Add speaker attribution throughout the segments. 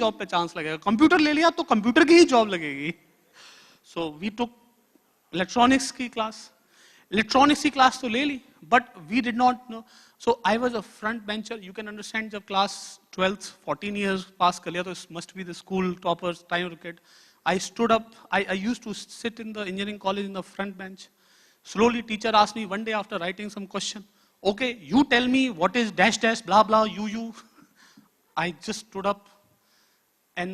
Speaker 1: Job पे chance लगेगा, computer ले लिया तो कंप्यूटर की ही जॉब लगेगी। सो वी टुक इलेक्ट्रॉनिक्स की क्लास, इलेक्ट्रॉनिक्स की क्लास तो ले ली, but we did not know. So I was a front bencher, you can understand, जब क्लास 12th 14 ईयर्स पास कर लिया तो must be the school toppers time kid. I stood up, I used to sit in the engineering college in the front bench. Slowly teacher asked me one day after writing some question, okay, you tell me what is dash dash blah blah you. I just stood up and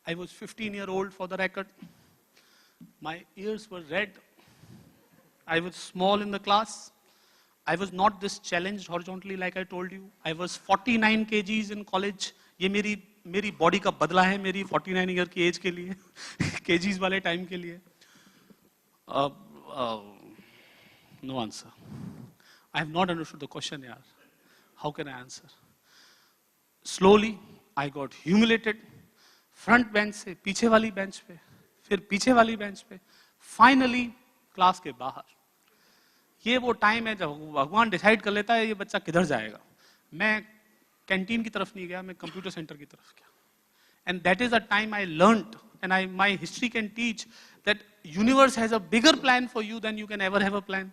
Speaker 1: I was 15-year-old for the record. My ears were red. I was small in the class. I was not this challenged horizontally like I told you. I was 49 kgs in college. ये मेरी body का बदला है मेरी 49 year की as के लिए, KGs वाले टाइम के लिए। No answer, I have not understood the question यार, how can I answer? Slowly I got humiliated, front bench से पीछे वाली बेंच पे, फिर पीछे वाली बेंच पे, फाइनली क्लास के बाहर। ये वो टाइम है जब भगवान डिसाइड कर लेता है ये बच्चा किधर जाएगा। मैं कैंटीन की तरफ नहीं गया, मैं कंप्यूटर सेंटर की तरफ गया। And that is the time I learned, and my history can teach that universe has a bigger plan for you than you can ever have a plan.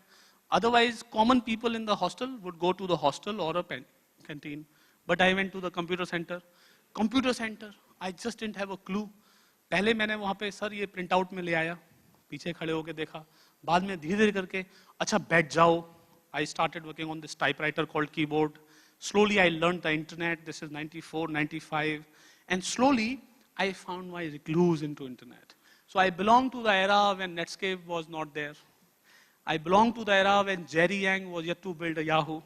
Speaker 1: Otherwise common people in the hostel would go to the hostel और a canteen, but I went to the computer centre. Computer centre I just didn't have a clue. पहले मैंने वहां पे sir ये print out में ले आया, पीछे खड़े होकर देखा, बाद में धीरे धीरे करके अच्छा बैठ जाओ। I started working on this typewriter called keyboard. Slowly I learned the internet, this is 94, 95, and slowly I found my recluse into internet. So I belong to the era when Netscape was not there. I belong to the era when Jerry Yang was yet to build a Yahoo.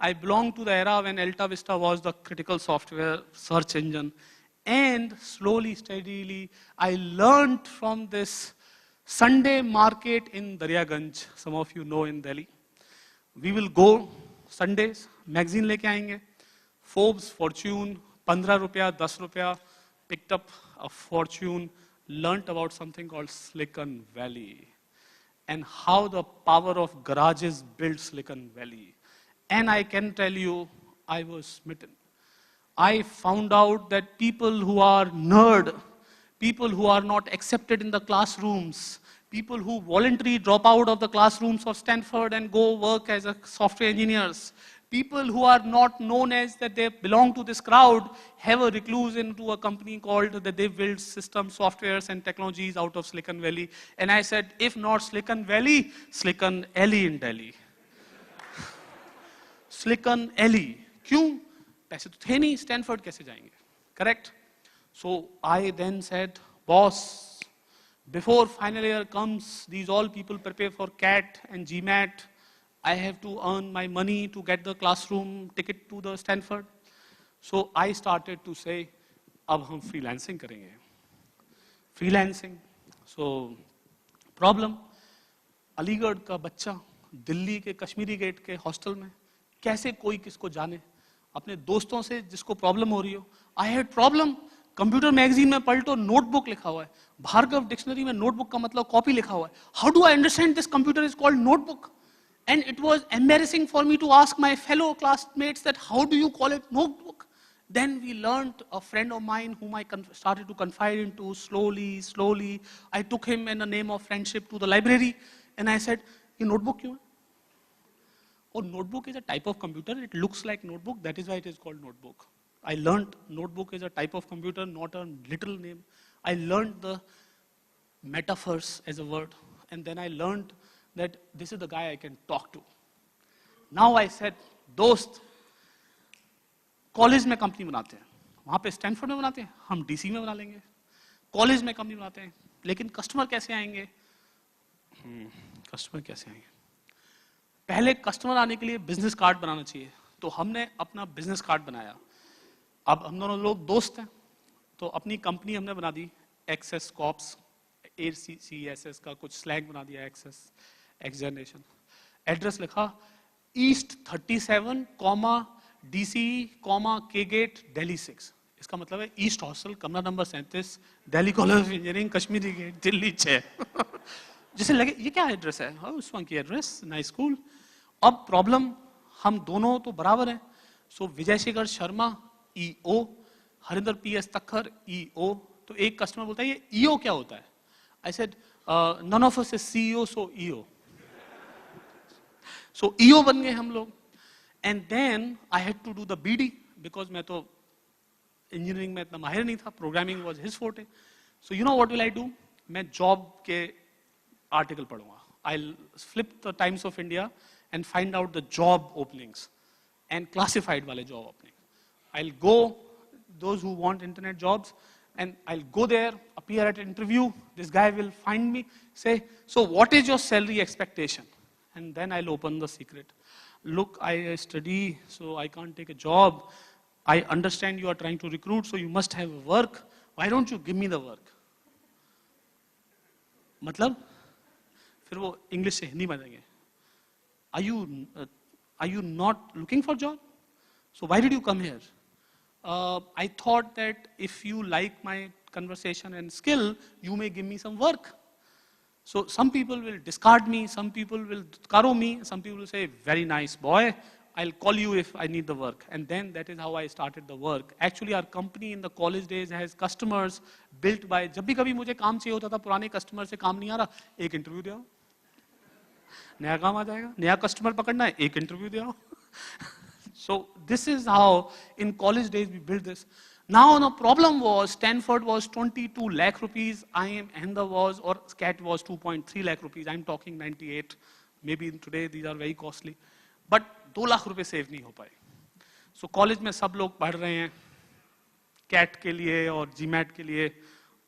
Speaker 1: I belong to the era when Alta Vista was the critical software search engine. And slowly, steadily, I learned from this Sunday market in Daryaganj, some of you know in Delhi. We will go Sundays, magazine लेके आएंगे, Forbes, Fortune, 15 रुपया, 10 रुपया, picked up a fortune, learnt about something called Silicon Valley and how the power of garages built Silicon Valley. And I can tell you, I was smitten. I found out that people who are nerd, people who are not accepted in the classrooms, people who voluntarily drop out of the classrooms of Stanford and go work as a software engineers, people who are not known as that they belong to this crowd, have a recluse into a company called that they build systems, softwares and technologies out of Silicon Valley. And I said, if not Silicon Valley, Silicon Alley in Delhi. Silicon Alley. क्यों? पैसे तो थे नहीं, Stanford कैसे जाएंगे? Correct? So I then said, boss, before final year comes, these all people prepare for CAT and GMAT. I have to earn my money to get the classroom ticket to the Stanford. So I started to say, अब हम freelancing करेंगे. Freelancing. So problem, Aligarh का बच्चा दिल्ली के Kashmiri gate के hostel में, कैसे कोई किसको जाने, अपने दोस्तों से जिसको प्रॉब्लम हो रही हो। I had problem, computer magazine में पलटो नोटबुक लिखा हुआ है, भार्गव डिक्शनरी में नोटबुक का मतलब कॉपी लिखा हुआ है। How do I understand this computer is called notebook? And it was embarrassing for me to ask my fellow classmates that how do you call it notebook? Then we learned, a friend of mine whom I started to confide into slowly, I took him in the name of friendship to the library and I said, ये notebook क्यों है? Oh, notebook is a type of computer, it looks like notebook, that is why it is called notebook. I learned notebook is a type of computer, not a little name. I learned the metaphors as a word, and then I learned that this is the guy I can talk to. Now I said, दोस्त, college में company बनाते हैं, वहां पे Stanford में बनाते हैं, हम डीसी में बना लेंगे। कॉलेज में कंपनी बनाते हैं, लेकिन कस्टमर कैसे आएंगे? कस्टमर कैसे आएंगे? पहले कस्टमर आने के लिए बिजनेस कार्ड बनाना चाहिए, तो हमने अपना बिजनेस कार्ड बनाया। अब हम दोनों लोग दोस्त हैं, तो अपनी कंपनी हमने बना दी एक्सेस कॉप्स, ACCSS का कुछ स्लैंग बना दिया, एक्सेस एक्स जनरेशन। एड्रेस लिखा east 37, DC, K gate, Delhi 6। इसका मतलब है ईस्ट हॉस्टल, कमरा number 37, Delhi college of engineering, Kashmiri gate, Delhi 6। जिसे लगे ये क्या एड्रेस है, उस वहाँ की एड्रेस, नाइस स्कूल। अब प्रॉब्लम, हम दोनों तो बराबर हैं। सो Vijay Shekhar Sharma EO, Harinder PS तक्खर EO। तो एक कस्टमर बोलता है ये EO क्या होता है? I said none of us is CEO so EO। So EO बन गए हम लोग। And then I had to do the BD because मैं तो इंजीनियरिंग में इतना माहिर नहीं था, programming was his forte. So you know what will I do? मैं जॉब के आर्टिकल पढ़ूंगा। I flip the Times of India and find out the job openings and classified वाले job opening. I go those who want internet jobs and I'll go there, appear at an interview. This guy will find me, say, so what is your salary expectation? And then I'll open the secret. Look, I study, so I can't take a job. I understand you are trying to recruit, so you must have work. Why don't you give me the work? मतलब फिर वो English से हिंदी में देंगे। Are you not looking for job? So why did you come here? I thought that if you like my conversation and skill, you may give me some work. So some people will discard me, some people will karo me, some people will say, very nice boy, I'll call you if I need the work. And then that is how I started the work. Actually our company in the college days has customers built by, जब भी कभी मुझे काम चाहिए होता था, पुराने customer से काम नहीं आ रहा, एक इंटरव्यू दे आओ, नया काम आ जाएगा, नया कस्टमर पकड़ना है, एक इंटरव्यू दे आओ। So this is how in college days we built this. Now the problem was Stanford was 22 lakh rupees, IIM Ahmedabad was, or SCAT was 2.3 lakh rupees. I'm talking 98. Maybe today these are very costly. But 2 lakh रुपए save नहीं हो पाए। So college में सब लोग पढ़ रहे हैं CAT के लिए और GMAT के लिए,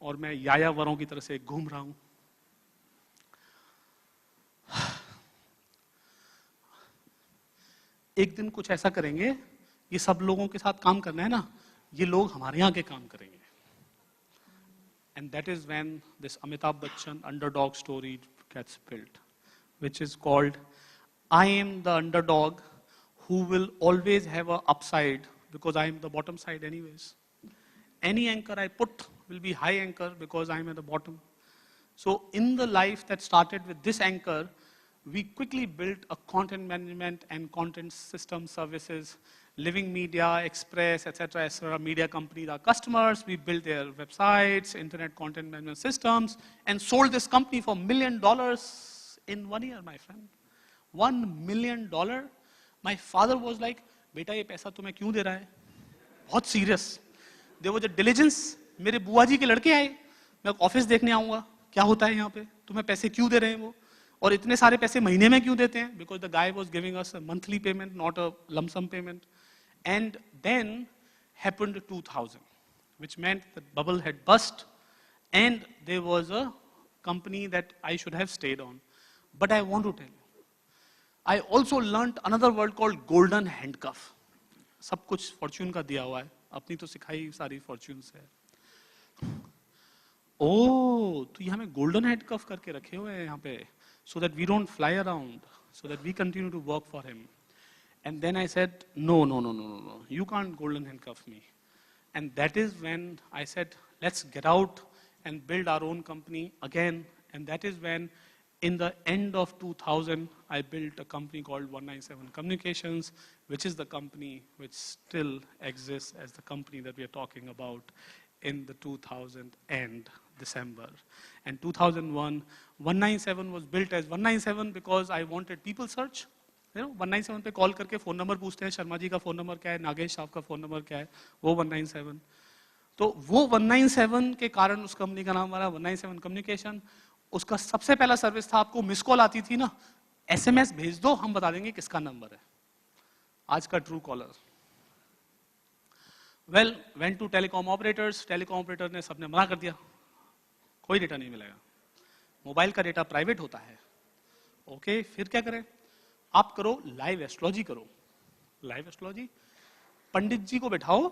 Speaker 1: और मैं यायावरों की तरह से घूम रहा हूँ। एक दिन कुछ ऐसा करेंगे, ये सब लोगों के साथ काम करना है ना, ये लोग हमारे यहाँ के काम करेंगे। And that is when this Amitabh Bachchan underdog story gets built, which is called, I am the underdog who will always have an upside because I am the bottom side anyways. Any anchor I put will be high anchor because I am at the bottom. So in the life that started with this anchor, we quickly built a content management and content system services, Living Media, Express, etc., media companies are customers. We built their websites, internet content management systems, and sold this company for $1 million in 1 year, my friend. $1 million. My father was like, बेटा ये पैसा तुम्हें क्यों दे रहा है? बहुत serious. There was a diligence. मेरे बुआ जी के लड़के आए, मैं ऑफिस देखने आऊंगा, क्या होता है यहाँ पे? तुम्हें पैसे क्यों दे रहे हैं वो? और इतने सारे पैसे महीने में क्यों देते हैं? Because the guy was giving us a monthly payment, not a lump sum payment. And then happened 2000, which meant the bubble had burst, and there was a company that I should have stayed on. But I want to tell you, I also learnt another word called golden handcuff. सब कुछ fortune का दिया हुआ है, अपनी तो सिखाई सारी fortune से है। ओह, तो ये हमें golden handcuff करके रखे हुए हैं यहाँ पे, so that we don't fly around, so that we continue to work for him. And then I said, no, you can't golden handcuff me. And that is when I said, let's get out and build our own company again. And that is when, in the end of 2000, I built a company called 197 Communications, which is the company which still exists as the company that we are talking about in the 2000 end December. And 2001, 197 was built as 197 because I wanted people search. You know, 197 पे call करके phone number पूछते हैं, शर्मा जी का phone number क्या है, नागेश साहब का phone number क्या है, वो 197। तो वो 197 के कारण उस कंपनी का नाम हमारा 197 कम्युनिकेशन। उसका सबसे पहला सर्विस था, आपको मिस कॉल आती थी ना, SMS भेज दो, हम बता देंगे किसका नंबर है। आज का true caller. Well, went to telecom operators, telecom operator ने सबने मना कर दिया, कोई डेटा नहीं मिलेगा, मोबाइल का डेटा प्राइवेट होता है। ओके, फिर क्या करें? आप करो लाइव एस्ट्रोलॉजी करो। लाइव एस्ट्रोलॉजी, पंडित जी को बैठाओ,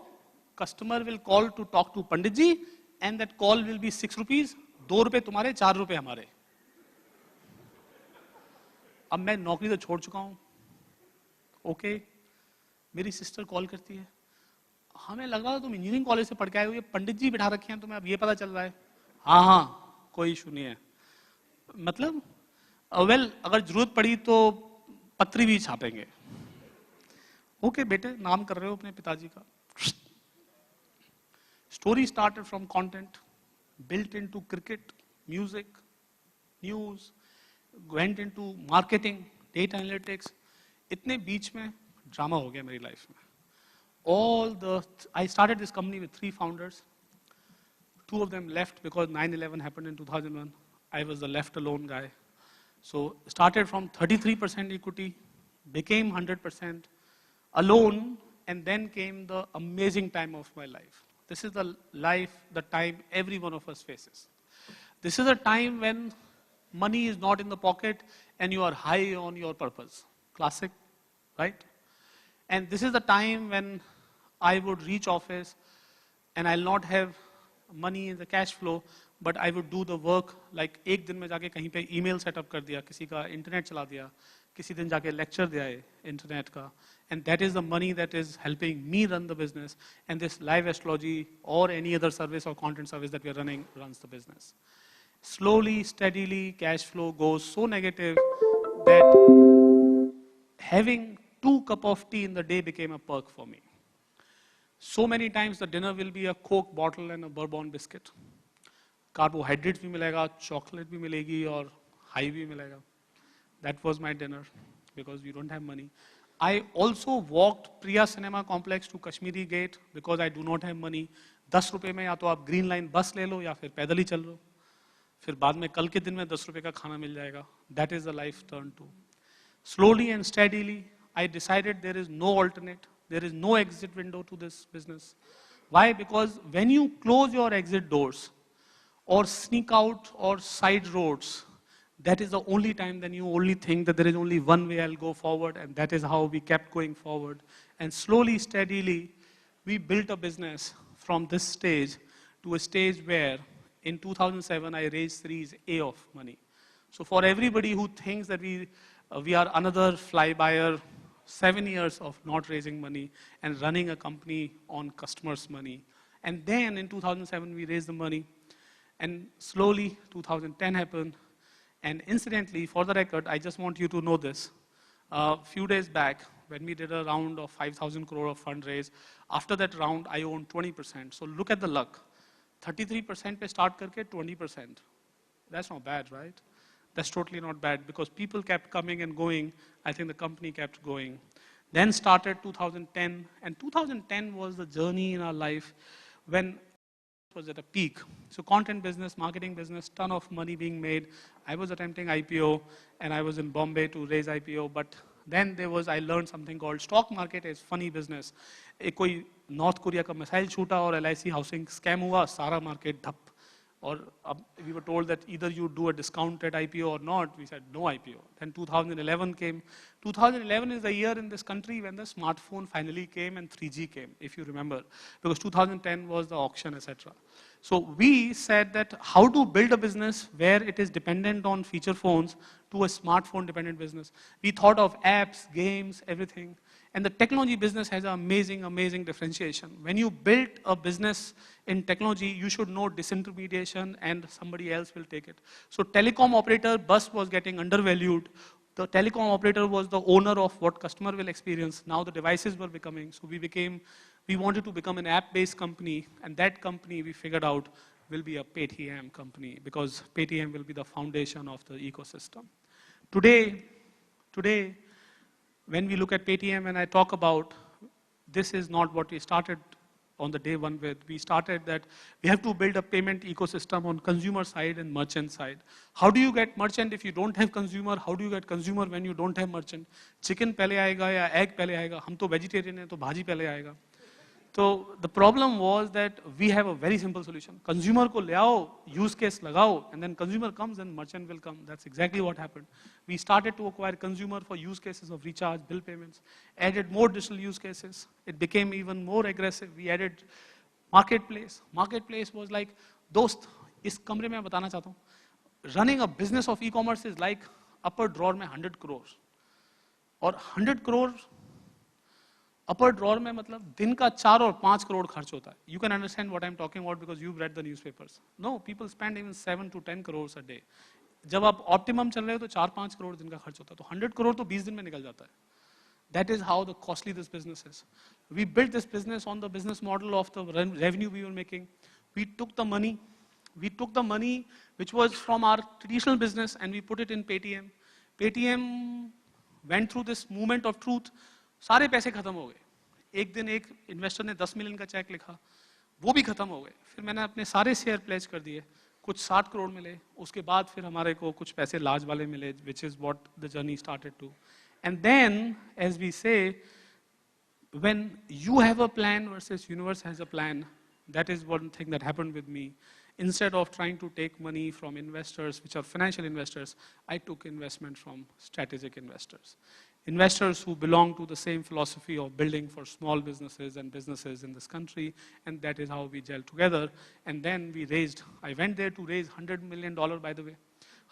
Speaker 1: customer will call to talk to pandit ji, and that call will be 6 rupees, 2 रुपए तुम्हारे, 4 रुपए हमारे। अब मैं नौकरी तो छोड़ चुका हूं। ओके, मेरी सिस्टर कॉल करती है, हमें लगा तुम इंजीनियरिंग कॉलेज से पढ़ के आए हो, ये पंडित जी बिठा रखे हैं तुम्हें, अब ये पता चल रहा है। हाँ, कोई इशू नहीं है। मतलब वेल, अगर जरूरत पड़ी तो पत्री भी छापेंगे। ओके बेटे, नाम कर रहे हो अपने पिताजी का। Story started from content, built into cricket, music, news, went into marketing, data analytics. इतने बीच में ड्रामा हो गया मेरी लाइफ में. I started this company with 3 founders. 2 of them left because 9/11 happened in 2001. I was the left alone guy. So started from 33% equity, became 100% alone, and then came the amazing time of my life. This is the life, the time every one of us faces. This is a time when money is not in the pocket and you are high on your purpose. Classic, right? And this is the time when I would reach office and I'll not have money in the cash flow, but I would do the work like एक दिन में जाके कहीं पे email setup कर दिया, किसी का internet चला दिया, किसी दिन जाके lecture दिया है internet का, and that is the money that is helping me run the business, and this live astrology or any other service or content service that we are running runs the business. Slowly, steadily, cash flow goes so negative that having 2 cups of tea in the day became a perk for me. So many times the dinner will be a Coke bottle and a bourbon biscuit. Carbohydrates भी मिलेगा, chocolate भी मिलेगी और high भी मिलेगा. That was my dinner because we don't have money. I also walked Priya Cinema Complex to Kashmiri Gate because I do not have money. 10 रुपए में या तो आप ग्रीन लाइन बस ले लो या फिर पैदल ही चल लो. फिर बाद में कल के दिन में 10 रुपए का खाना मिल जाएगा. That is the life turned to. Slowly and steadily, I decided there is no alternate. There is no exit window to this business. Why? Because when you close your exit doors or sneak out or side roads, that is the only time then you only think that there is only one way I'll go forward, and that is how we kept going forward. And slowly, steadily, we built a business from this stage to a stage where in 2007 I raised Series A of money. So for everybody who thinks that we are another fly-buyer, 7 years of not raising money and running a company on customers' money. And then in 2007, we raised the money. And slowly, 2010 happened. And incidentally, for the record, I just want you to know this. A few days back, when we did a round of 5,000 crore of fundraise, after that round, I owned 20%. So look at the luck. 33% pe start karke 20%. That's not bad, right? That's totally not bad because people kept coming and going. I think the company kept going. Then started 2010, and 2010 was the journey in our life when it was at a peak. So content business, marketing business, ton of money being made. I was attempting IPO, and I was in Bombay to raise IPO, but then I learned something called stock market is funny business. एक कोई North Korea का missile छूटा और LIC housing scam हुआ, सारा market ठप. Or we were told that either you do a discounted IPO or not. We said no IPO. Then 2011 came. 2011 is the year in this country when the smartphone finally came and 3G came, if you remember. Because 2010 was the auction, etc. So we said that how to build a business where it is dependent on feature phones to a smartphone dependent business. We thought of apps, games, everything. And the technology business has an amazing, amazing differentiation. When you build a business in technology, you should know disintermediation and somebody else will take it. So telecom operator bus was getting undervalued. The telecom operator was the owner of what customer will experience. Now the devices were becoming. So we wanted to become an app-based company, and that company we figured out will be a Paytm company because Paytm will be the foundation of the ecosystem. Today, when we look at Paytm and I talk about, this is not what we started on the day one with. We started that we have to build a payment ecosystem on consumer side and merchant side. How do you get merchant if you don't have consumer? How do you get consumer when you don't have merchant? Chicken पहले आएगा या egg पहले आएगा? हम तो vegetarian हैं तो भाजी पहले आएगा. So the problem was that we have a very simple solution. Consumer को ले आओ, use case लगाओ, and then consumer comes and merchant will come. That's exactly what happened. We started to acquire consumer for use cases of recharge, bill payments, added more digital use cases. It became even more aggressive. We added marketplace. Marketplace was like, दोस्त, इस कमरे में बताना चाहता हूँ, running a business of e-commerce is like upper drawer में 100 crores. और 100 crore अपर drawer में मतलब दिन का 4 और 5 करोड़ खर्च होता है. You can understand what I am talking about because you read the newspapers. No, people spend even 7 to 10 crores a day. जब आप ऑप्टिमम चल रहे हो तो 4-5 करोड़ दिन का खर्च होता है. तो 100 करोड़ तो 20 दिन में निकल जाता है. That is how costly this business is. We built this business on the business model of the revenue we were making. We took the money which was from our traditional business and we put it in Paytm. Paytm went through this movement of truth. सारे पैसे खत्म हो गए. एक दिन एक investor ने 10 million का चेक लिखा, वो भी खत्म हो गए. फिर मैंने अपने सारे शेयर प्लेज कर दिए, कुछ 60 करोड़ मिले. उसके बाद फिर हमारे को कुछ पैसे लार्ज वाले मिले, which is what the journey started to. And then, as we say, when you have a plan versus universe has a plan, that is one thing that happened with me. Instead of trying to take money from investors, which are financial investors, I took investment from strategic investors. Investors who belong to the same philosophy of building for small businesses and businesses in this country, and that is how we gel together. And then we raised, I went there to raise $100 million, by the way.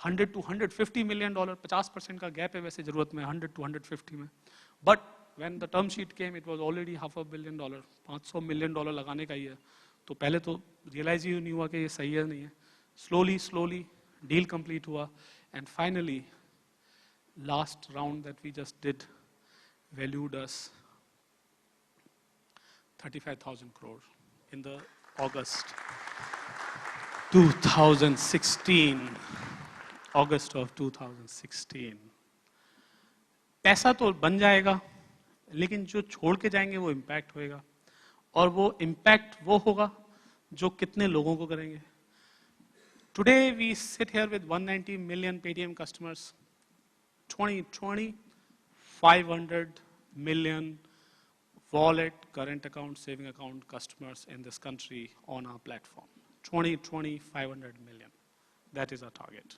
Speaker 1: $100 to $150 million, 50% का gap है वैसे जरूरत में, 100 to 150 में. But when the term sheet came, it was already $500 million, $500 million लगाने का ही है. तो पहले तो realize ही नहीं हुआ कि ये सही है नहीं है. Slowly, deal complete हुआ, and finally, last round that we just did valued us 35,000 crore in the August 2016. August of 2016. पैसा तो बन जाएगा, लेकिन जो छोड़ के जाएंगे वो इम्पैक्ट होएगा, और वो इम्पैक्ट वो होगा जो कितने लोगों को करेंगे. Today we sit here with 190 million Paytm customers. 2020, 500 million wallet, current account, saving account customers in this country on our platform. 2020, 500 million. That is our target.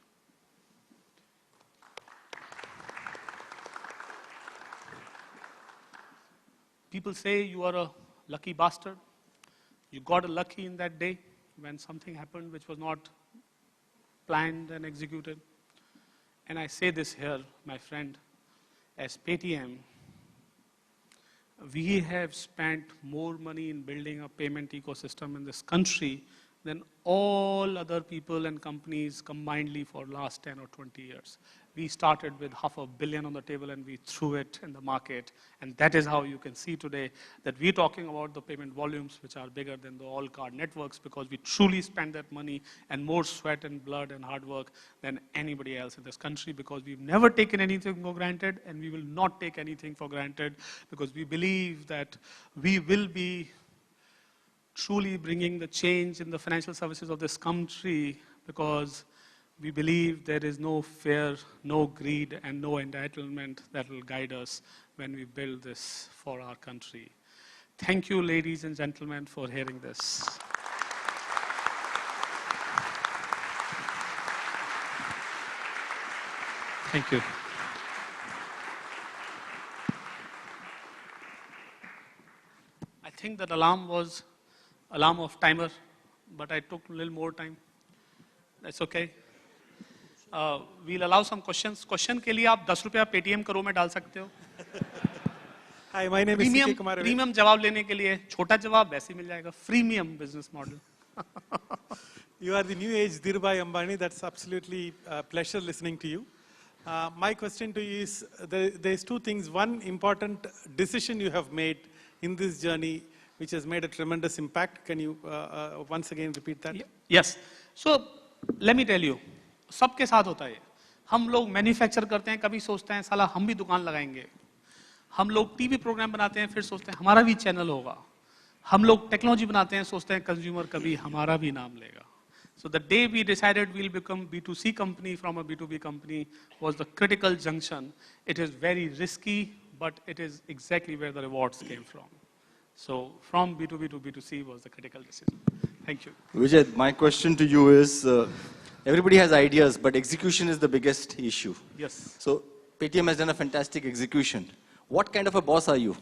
Speaker 1: People say you are a lucky bastard. You got lucky in that day when something happened which was not planned and executed. And I say this here, my friend, as Paytm, we have spent more money in building a payment ecosystem in this country than all other people and companies combinedly for last 10 or 20 years. We started with $500 million on the table and we threw it in the market. And that is how you can see today that we're talking about the payment volumes which are bigger than the all card networks, because we truly spend that money and more sweat and blood and hard work than anybody else in this country, because we've never taken anything for granted and we will not take anything for granted, because we believe that we will be truly bringing the change in the financial services of this country, because we believe there is no fear, no greed, and no entitlement that will guide us when we build this for our country. Thank you, ladies and gentlemen, for hearing this. Thank you. I think that alarm was alarm of timer, but I took a little more time. That's okay. We'll allow some questions. Question के लिए आप 10 रुपया Paytm करो में डाल सकते हो.
Speaker 2: Hi, my name is C.K. Kumar.
Speaker 1: Premium जवाब लेने के लिए छोटा जवाब वैसे मिल जाएगा. Freemium business model.
Speaker 2: You are the new age Dhirubhai Ambani. That's absolutely a pleasure listening to you. My question to you is, there's two things. One important decision you have made in this journey which has made a tremendous impact. Can you once again repeat that?
Speaker 1: Yes. So, let me tell you. सबके साथ होता है. हम लोग manufacture करते हैं, कभी सोचते हैं साला हम भी दुकान लगाएंगे. हम लोग टीवी प्रोग्राम बनाते हैं, फिर सोचते हैं हमारा भी चैनल होगा. हम लोग टेक्नोलॉजी बनाते हैं, सोचते हैं कंज्यूमर कभी हमारा भी नाम लेगा. So the day we decided we'll become B2C company from a B2B company was the critical junction. It is very risky, but it is exactly where the rewards came from. So from B2B to B2C was the critical decision. Thank you.
Speaker 3: Vijay, my question to you is, everybody has ideas, but execution is the biggest issue.
Speaker 1: Yes.
Speaker 3: So Paytm has done a fantastic execution. What kind of a boss are you?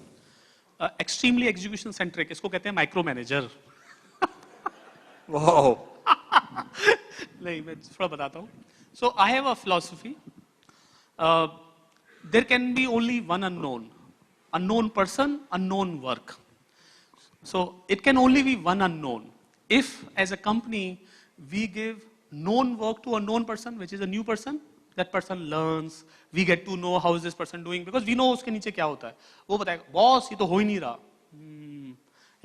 Speaker 1: Extremely execution centric. इसको कहते हैं micromanager.
Speaker 3: Wow.
Speaker 1: नहीं, मैं थोड़ा बताता हूँ. So I have a philosophy. There can be only one unknown. Unknown person, unknown work. So it can only be one unknown. If, as a company, we give known work to a known person, which is a new person, that person learns, we get to know how is this person doing, because we know उसके नीचे क्या होता है. वो बताएगा, boss ये तो हो ही नहीं रहा.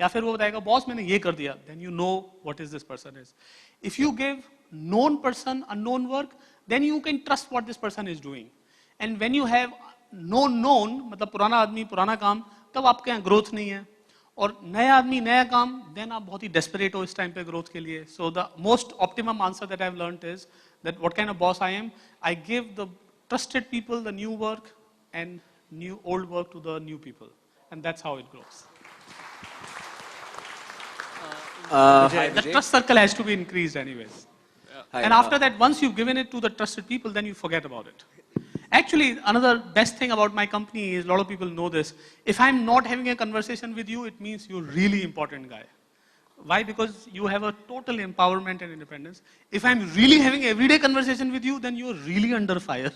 Speaker 1: या फिर वो बताएगा, boss मैंने ये कर दिया. Then you know what is this person is. If you give known person unknown work, then you can trust what this person is doing. And when you have known, मतलब पुराना आदमी पुराना काम, तब आपके यहाँ growth नहीं है. और नया आदमी नया काम, then आप बहुत ही desperate हो इस time पे growth के लिए. So the most optimum answer that I've learned is that what kind of boss I am, I give the trusted people the new work and new old work to the new people. And that's how it grows.
Speaker 4: Hi,
Speaker 1: The
Speaker 4: Vijay.
Speaker 1: trust circle has to be increased anyways.
Speaker 4: Hi,
Speaker 1: And after that, once you've given it to the trusted people, then you forget about it. Actually, another best thing about my company is, a lot of people know this, if I'm not having a conversation with you, it means you're really important guy. Why? Because you have a total empowerment and independence. If I'm really having everyday conversation with you, then you're really under fire.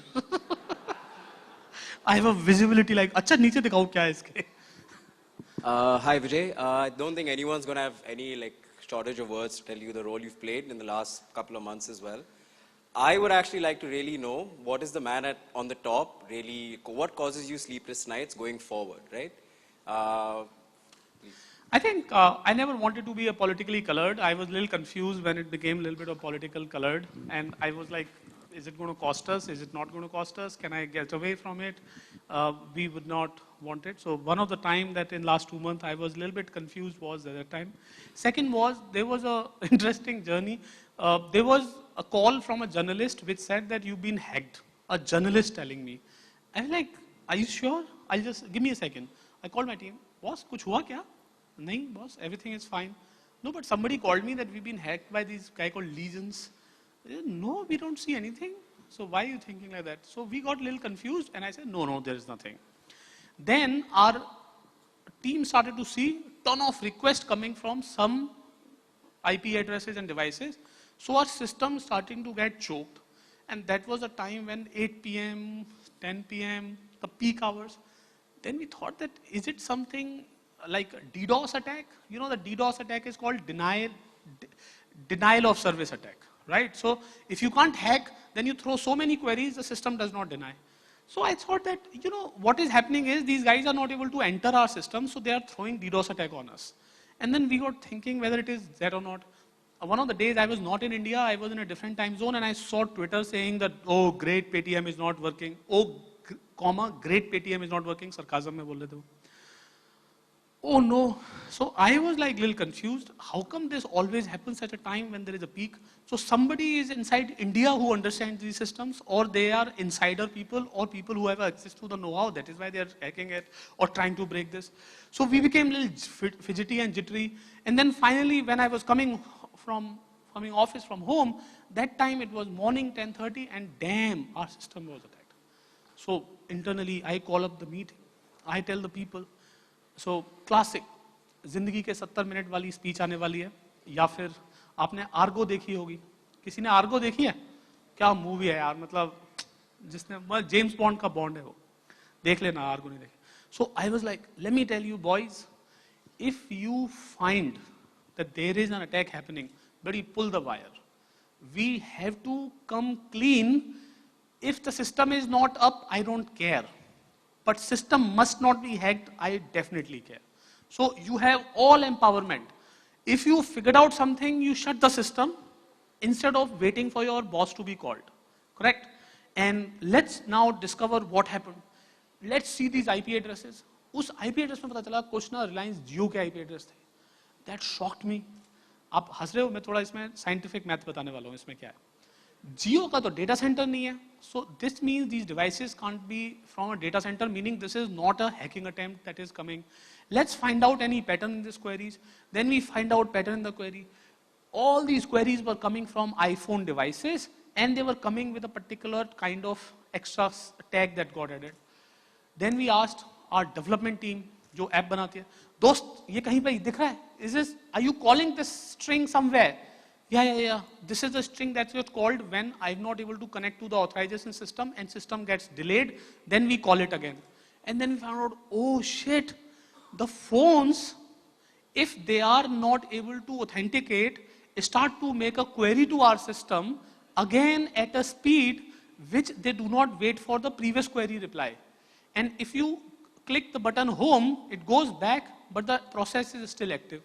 Speaker 1: I have a visibility like, अच्छा नीचे दिखाओ क्या है इसके.
Speaker 4: Hi, Vijay. I don't think anyone's going to have any shortage of words to tell you the role you've played in the last couple of months as well. I would actually like to really know what is the man on the top, really, what causes you sleepless nights going forward, right?
Speaker 1: I think I never wanted to be a politically colored. I was a little confused when it became a little bit of political colored. And I was like, is it going to cost us? Is it not going to cost us? Can I get away from it? We would not want it. So one of the time that in last 2 months I was a little bit confused was at that time. Second was, there was a interesting journey. There was a call from a journalist which said that you've been hacked. A journalist telling me. I was like, are you sure? I'll just, give me a second. I called my team. Boss, kuch hua kya? Nahin, boss, everything is fine. No, but somebody called me that we've been hacked by these guy called Legions. No, we don't see anything. So why are you thinking like that? So we got a little confused and I said, no, there is nothing. Then our team started to see ton of requests coming from some IP addresses and devices. So our system starting to get choked. And that was a time when 8 p.m., 10 p.m., the peak hours. Then we thought that, is it something like a DDoS attack? You know, the DDoS attack is called denial of service attack, right? So if you can't hack, then you throw so many queries, the system does not deny. So I thought that, you know, what is happening is these guys are not able to enter our system, so they are throwing DDoS attack on us. And then we got thinking whether it is that or not. One of the days I was not in India, I was in a different time zone, and I saw Twitter saying that, oh, great Paytm is not working. Oh, great Paytm is not working. Sarcasm mein bol rahe the wo. Oh no. So I was like a little confused. How come this always happens at a time when there is a peak? So somebody is inside India who understands these systems, or they are insider people, or people who have access to the know-how. That is why they are hacking it or trying to break this. So we became a little fidgety and jittery. And then finally, when I was coming office from home, that time it was morning 10:30, and damn, our system was attacked. So internally, I call up the meeting. I tell the people. So classic, जिंदगी के 70 minute वाली speech आने वाली है, या फिर आपने Ergo देखी होगी. किसी ने आर्गो देखी है? क्या मूवी है यार, मतलब जिसने जेम्स बॉन्ड का बॉन्ड है वो, देख लेना, आर्गो नहीं देखी. So I was like, let me tell you boys, if you find that there is an attack happening, buddy, pull the wire. We have to come clean. If the system is not up, I don't care. But system must not be hacked, I definitely care. So you have all empowerment. If you figured out something, you shut the system instead of waiting for your boss to be called. Correct? And let's now discover what happened. Let's see these IP addresses. उस IP address में पता चला कुछ ना Reliance Jio के IP address थे. That shocked me. आप हंस रहे हो, मैं थोड़ा इसमें scientific math बताने वाला हूँ, इसमें क्या है. Jio का तो data center नहीं है. So this means these devices can't be from a data center, meaning this is not a hacking attempt that is coming. Let's find out any pattern in these queries. Then we find out pattern in the query. All these queries were coming from iPhone devices, and they were coming with a particular kind of extra tag that got added. Then we asked our development team, जो app बनाती है, दोस्त ये कहीं पे दिख रहा है? Is this? Are you calling this string somewhere? Yeah. This is the string that was called when I'm not able to connect to the authorization system and system gets delayed. Then we call it again. And then we found out, oh shit, the phones, if they are not able to authenticate, start to make a query to our system again at a speed which they do not wait for the previous query reply. And if you click the button home, it goes back, but the process is still active.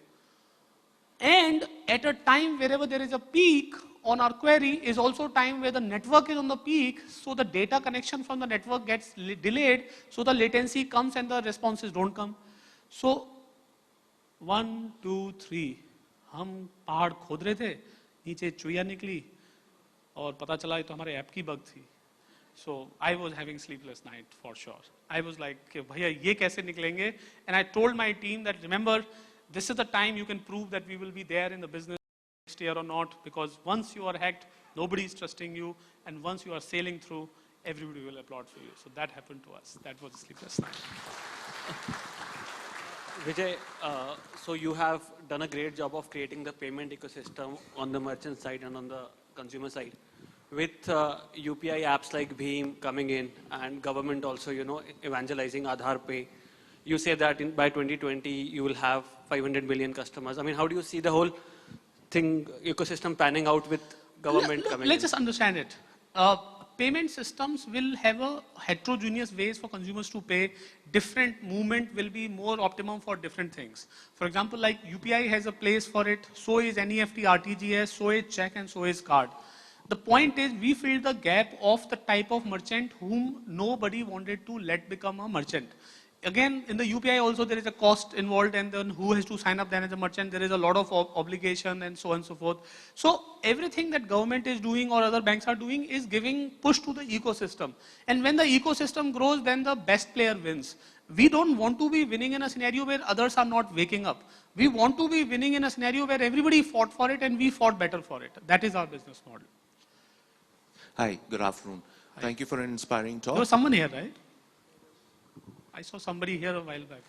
Speaker 1: And at a time wherever there is a peak on our query is also time where the network is on the peak, so the data connection from the network gets delayed, so the latency comes and the responses don't come. So 1, 2, 3, हम पहाड़ खोद रहे थे, नीचे चुईया निकली और पता चला तो हमारे ऐप की बग थी. So I was having sleepless night for sure. I was like, भैया ये कैसे निकलेंगे? And I told my team that remember, this is the time you can prove that we will be there in the business next year or not, because once you are hacked, nobody is trusting you, and once you are sailing through, everybody will applaud for you. So that happened to us. That was a sleepless night.
Speaker 5: Vijay, so you have done a great job of creating the payment ecosystem on the merchant side and on the consumer side. With UPI apps like Bheem coming in and government also, evangelizing Aadhaar Pay, you say that by 2020 you will have 500 million customers. I mean, how do you see the whole thing, ecosystem panning out with government coming in?
Speaker 1: Let's just understand it. Payment systems will have a heterogeneous ways for consumers to pay. Different movement will be more optimum for different things. For example, like UPI has a place for it, so is NEFT, RTGS, so is check, and so is card. The point is, we filled the gap of the type of merchant whom nobody wanted to let become a merchant. Again, in the UPI also there is a cost involved, and then who has to sign up then as a merchant, there is a lot of obligation and so on and so forth. So everything that government is doing or other banks are doing is giving push to the ecosystem. And when the ecosystem grows, then the best player wins. We don't want to be winning in a scenario where others are not waking up. We want to be winning in a scenario where everybody fought for it and we fought better for it. That is our business model.
Speaker 6: Hi, good afternoon.
Speaker 1: Hi.
Speaker 6: Thank you for an inspiring talk.
Speaker 1: There was someone here, right? I saw somebody here a while back.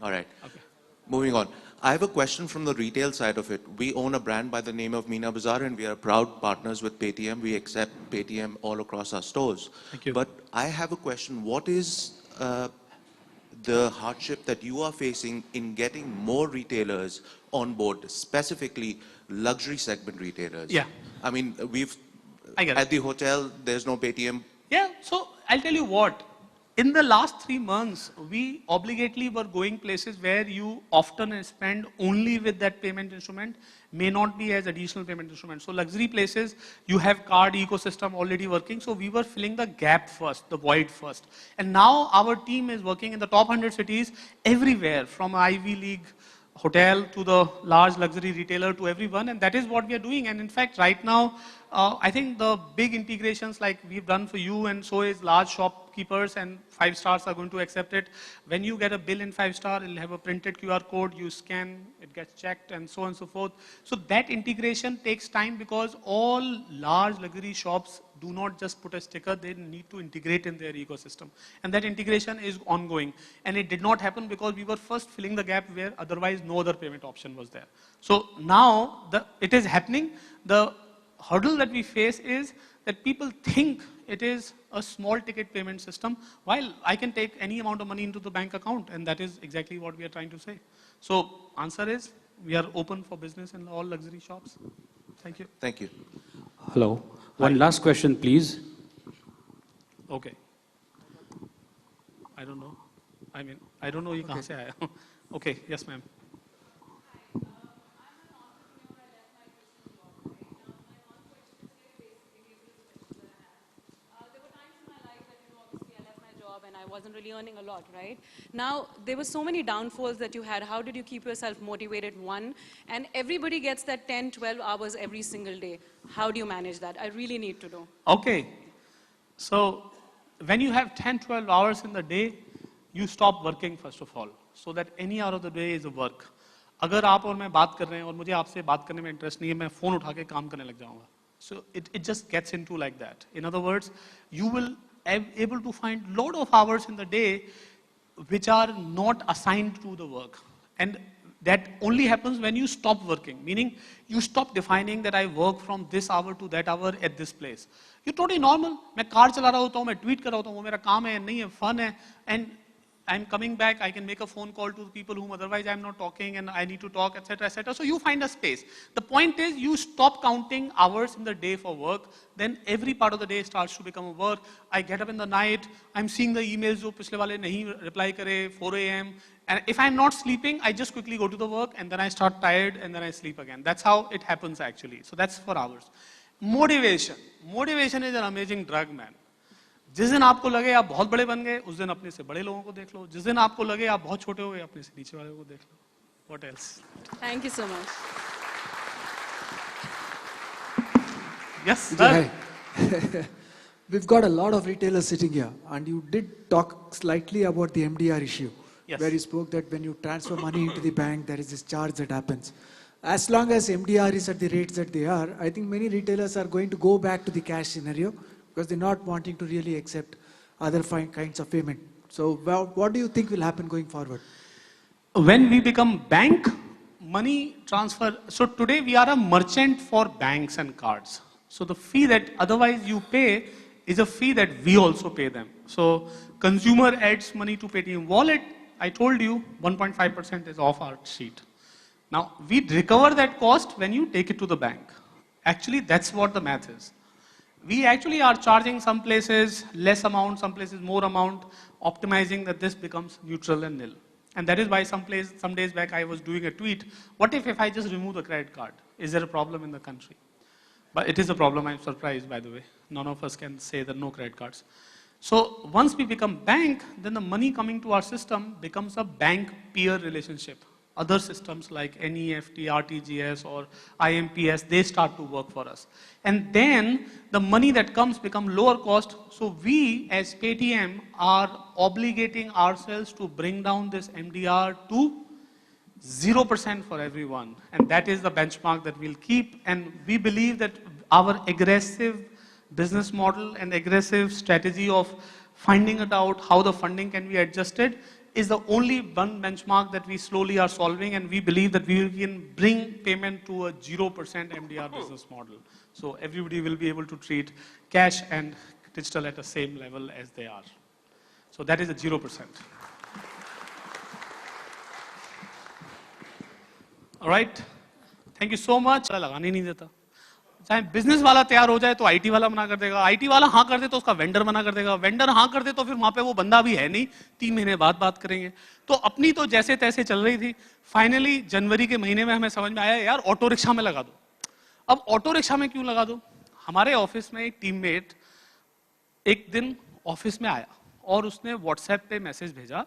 Speaker 6: All right.
Speaker 1: Okay.
Speaker 6: Moving on. I have a question from the retail side of it. We own a brand by the name of Meena Bazaar, and we are proud partners with Paytm. We accept Paytm all across our stores.
Speaker 1: Thank you.
Speaker 6: But I have a question. What is the hardship that you are facing in getting more retailers on board, specifically luxury segment retailers?
Speaker 1: Yeah.
Speaker 6: I mean,
Speaker 1: I get it.
Speaker 6: at the hotel, there's no Paytm.
Speaker 1: Yeah, so I'll tell you what. In the last 3 months, we obligately were going places where you often spend only with that payment instrument, may not be as additional payment instrument. So luxury places, you have card ecosystem already working. So we were filling the gap first, the void first. And now our team is working in the top 100 cities everywhere, from Ivy League hotel to the large luxury retailer to everyone, and that is what we are doing. And in fact, right now, I think the big integrations like we've done for you, and so is large shopkeepers, and 5 stars are going to accept it. When you get a bill in 5 star, it'll have a printed QR code, you scan, it gets checked, and so on and so forth. So that integration takes time because all large luxury shops do not just put a sticker, they need to integrate in their ecosystem. And that integration is ongoing. And it did not happen because we were first filling the gap where otherwise no other payment option was there. So now it is happening. The hurdle that we face is that people think it is a small ticket payment system, while I can take any amount of money into the bank account, and that is exactly what we are trying to say. So answer is, we are open for business in all luxury shops. Thank you.
Speaker 6: Thank you.
Speaker 7: Hello. One last question, please.
Speaker 1: Okay. I don't know. I mean, I don't know you kahan se aaya. Okay, yes ma'am.
Speaker 8: And I wasn't really earning a lot, right? Now, there were so many downfalls that you had. How did you keep yourself motivated, one? And everybody gets that 10, 12 hours every single day. How do you manage that? I really need to know.
Speaker 1: Okay. So, when you have 10, 12 hours in the day, you stop working first of all, so that any hour of the day is a work. अगर आप और मैं बात कर रहे हैं और मुझे आपसे बात करने में इंटरेस्ट नहीं है, मैं फोन उठा के काम करने लग जाऊंगा. So it just gets into like that. In other words, you will able to find lot of hours in the day which are not assigned to the work, and that only happens when you stop working, meaning you stop defining that I work from this hour to that hour at this place. You're totally normal. मैं car चला रहा होता हूँ, मैं tweet कर रहा होता हूँ, वो मेरा काम है, नहीं है, फन है, and I'm coming back, I can make a phone call to the people whom otherwise I'm not talking and I need to talk, etc., etc. So you find a space. The point is you stop counting hours in the day for work, then every part of the day starts to become a work. I get up in the night, I'm seeing the emails जो पिछले वाले नहीं reply करे, 4 a.m. And if I'm not sleeping, I just quickly go to the work and then I start tired and then I sleep again. That's how it happens actually. So that's for hours. Motivation. Motivation is an amazing drug, man. जिस दिन आपको लगे आप बहुत बड़े बन गए, उस दिन अपने से बड़े लोगों को देख लो. जिस दिन आपको लगे आप बहुत छोटे हो गए, अपने से नीचे वाले को देख लो. What else?
Speaker 8: Thank you so much.
Speaker 1: Yes, sir.
Speaker 9: Hi. We've got a lot of retailers sitting here, and you did talk slightly about the MDR issue,
Speaker 1: Yes.
Speaker 9: where you spoke that when you transfer money into the bank, there is this charge that happens. As long as MDR is at the rates that they are, I think many retailers are going to go back to the cash scenario because they're not wanting to really accept other kinds of payment. So what do you think will happen going forward?
Speaker 1: When we become bank, money transfer, so today we are a merchant for banks and cards. So the fee that otherwise you pay is a fee that we also pay them. So consumer adds money to Paytm wallet. I told you 1.5% is off our sheet. Now we recover that cost when you take it to the bank. Actually, that's what the math is. We actually are charging some places less amount, some places more amount, optimizing that this becomes neutral and nil. And that is why some days back I was doing a tweet, what if I just remove the credit card? Is there a problem in the country? But it is a problem, I'm surprised by the way. None of us can say that no credit cards. So once we become bank, then the money coming to our system becomes a bank-peer relationship. Other systems like NEFT, RTGS or IMPS, they start to work for us. And then the money that comes become lower cost. So we as Paytm are obligating ourselves to bring down this MDR to 0% for everyone. And that is the benchmark that we'll keep. And we believe that our aggressive business model and aggressive strategy of finding it out how the funding can be adjusted is the only one benchmark that we slowly are solving, and we believe that we can bring payment to a 0% MDR business model. So everybody will be able to treat cash and digital at the same level as they are. So that is a 0%. All right. Thank you so much. लगाने नहीं देता. चाहे business वाला तैयार हो जाए तो IT वाला मना कर देगा, आईटी वाला हाँ कर दे तो उसका वेंडर मना कर देगा, वेंडर हाँ कर दे तो फिर वहां पे वो बंदा भी है नहीं, 3 महीने बाद बात करेंगे. तो अपनी तो जैसे तैसे चल रही थी. फाइनली जनवरी के महीने में हमें समझ में आया यार ऑटो रिक्शा में लगा दो. अब ऑटो रिक्शा में क्यों लगा दो? हमारे ऑफिस में एक टीममेट एक दिन ऑफिस में आया और उसने व्हाट्सएप पे मैसेज भेजा,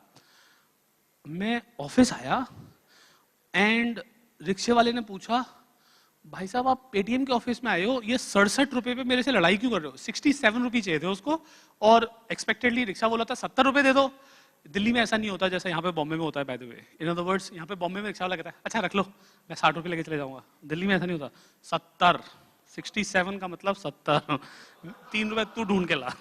Speaker 1: मैं ऑफिस आया एंड रिक्शे वाले ने पूछा, भाई साहब आप पेटीएम के ऑफिस में आए हो, ये 67 रुपए पे मेरे से लड़ाई क्यों कर रहे हो? 67 रुपए चाहिए थे उसको और एक्सपेक्टेडली रिक्शा बोला था 70 रुपए दे दो. दिल्ली में ऐसा नहीं होता जैसा यहाँ पे बॉम्बे में होता है. Bye the way, in other words, यहाँ पे बॉम्बे में रिक्शा वाला कहता है अच्छा रख लो मैं 60 रुपए लेके चले जाऊंगा. दिल्ली में ऐसा नहीं होता. 70, 67 का मतलब 70, 3 रुपए तू ढूंढ के ला.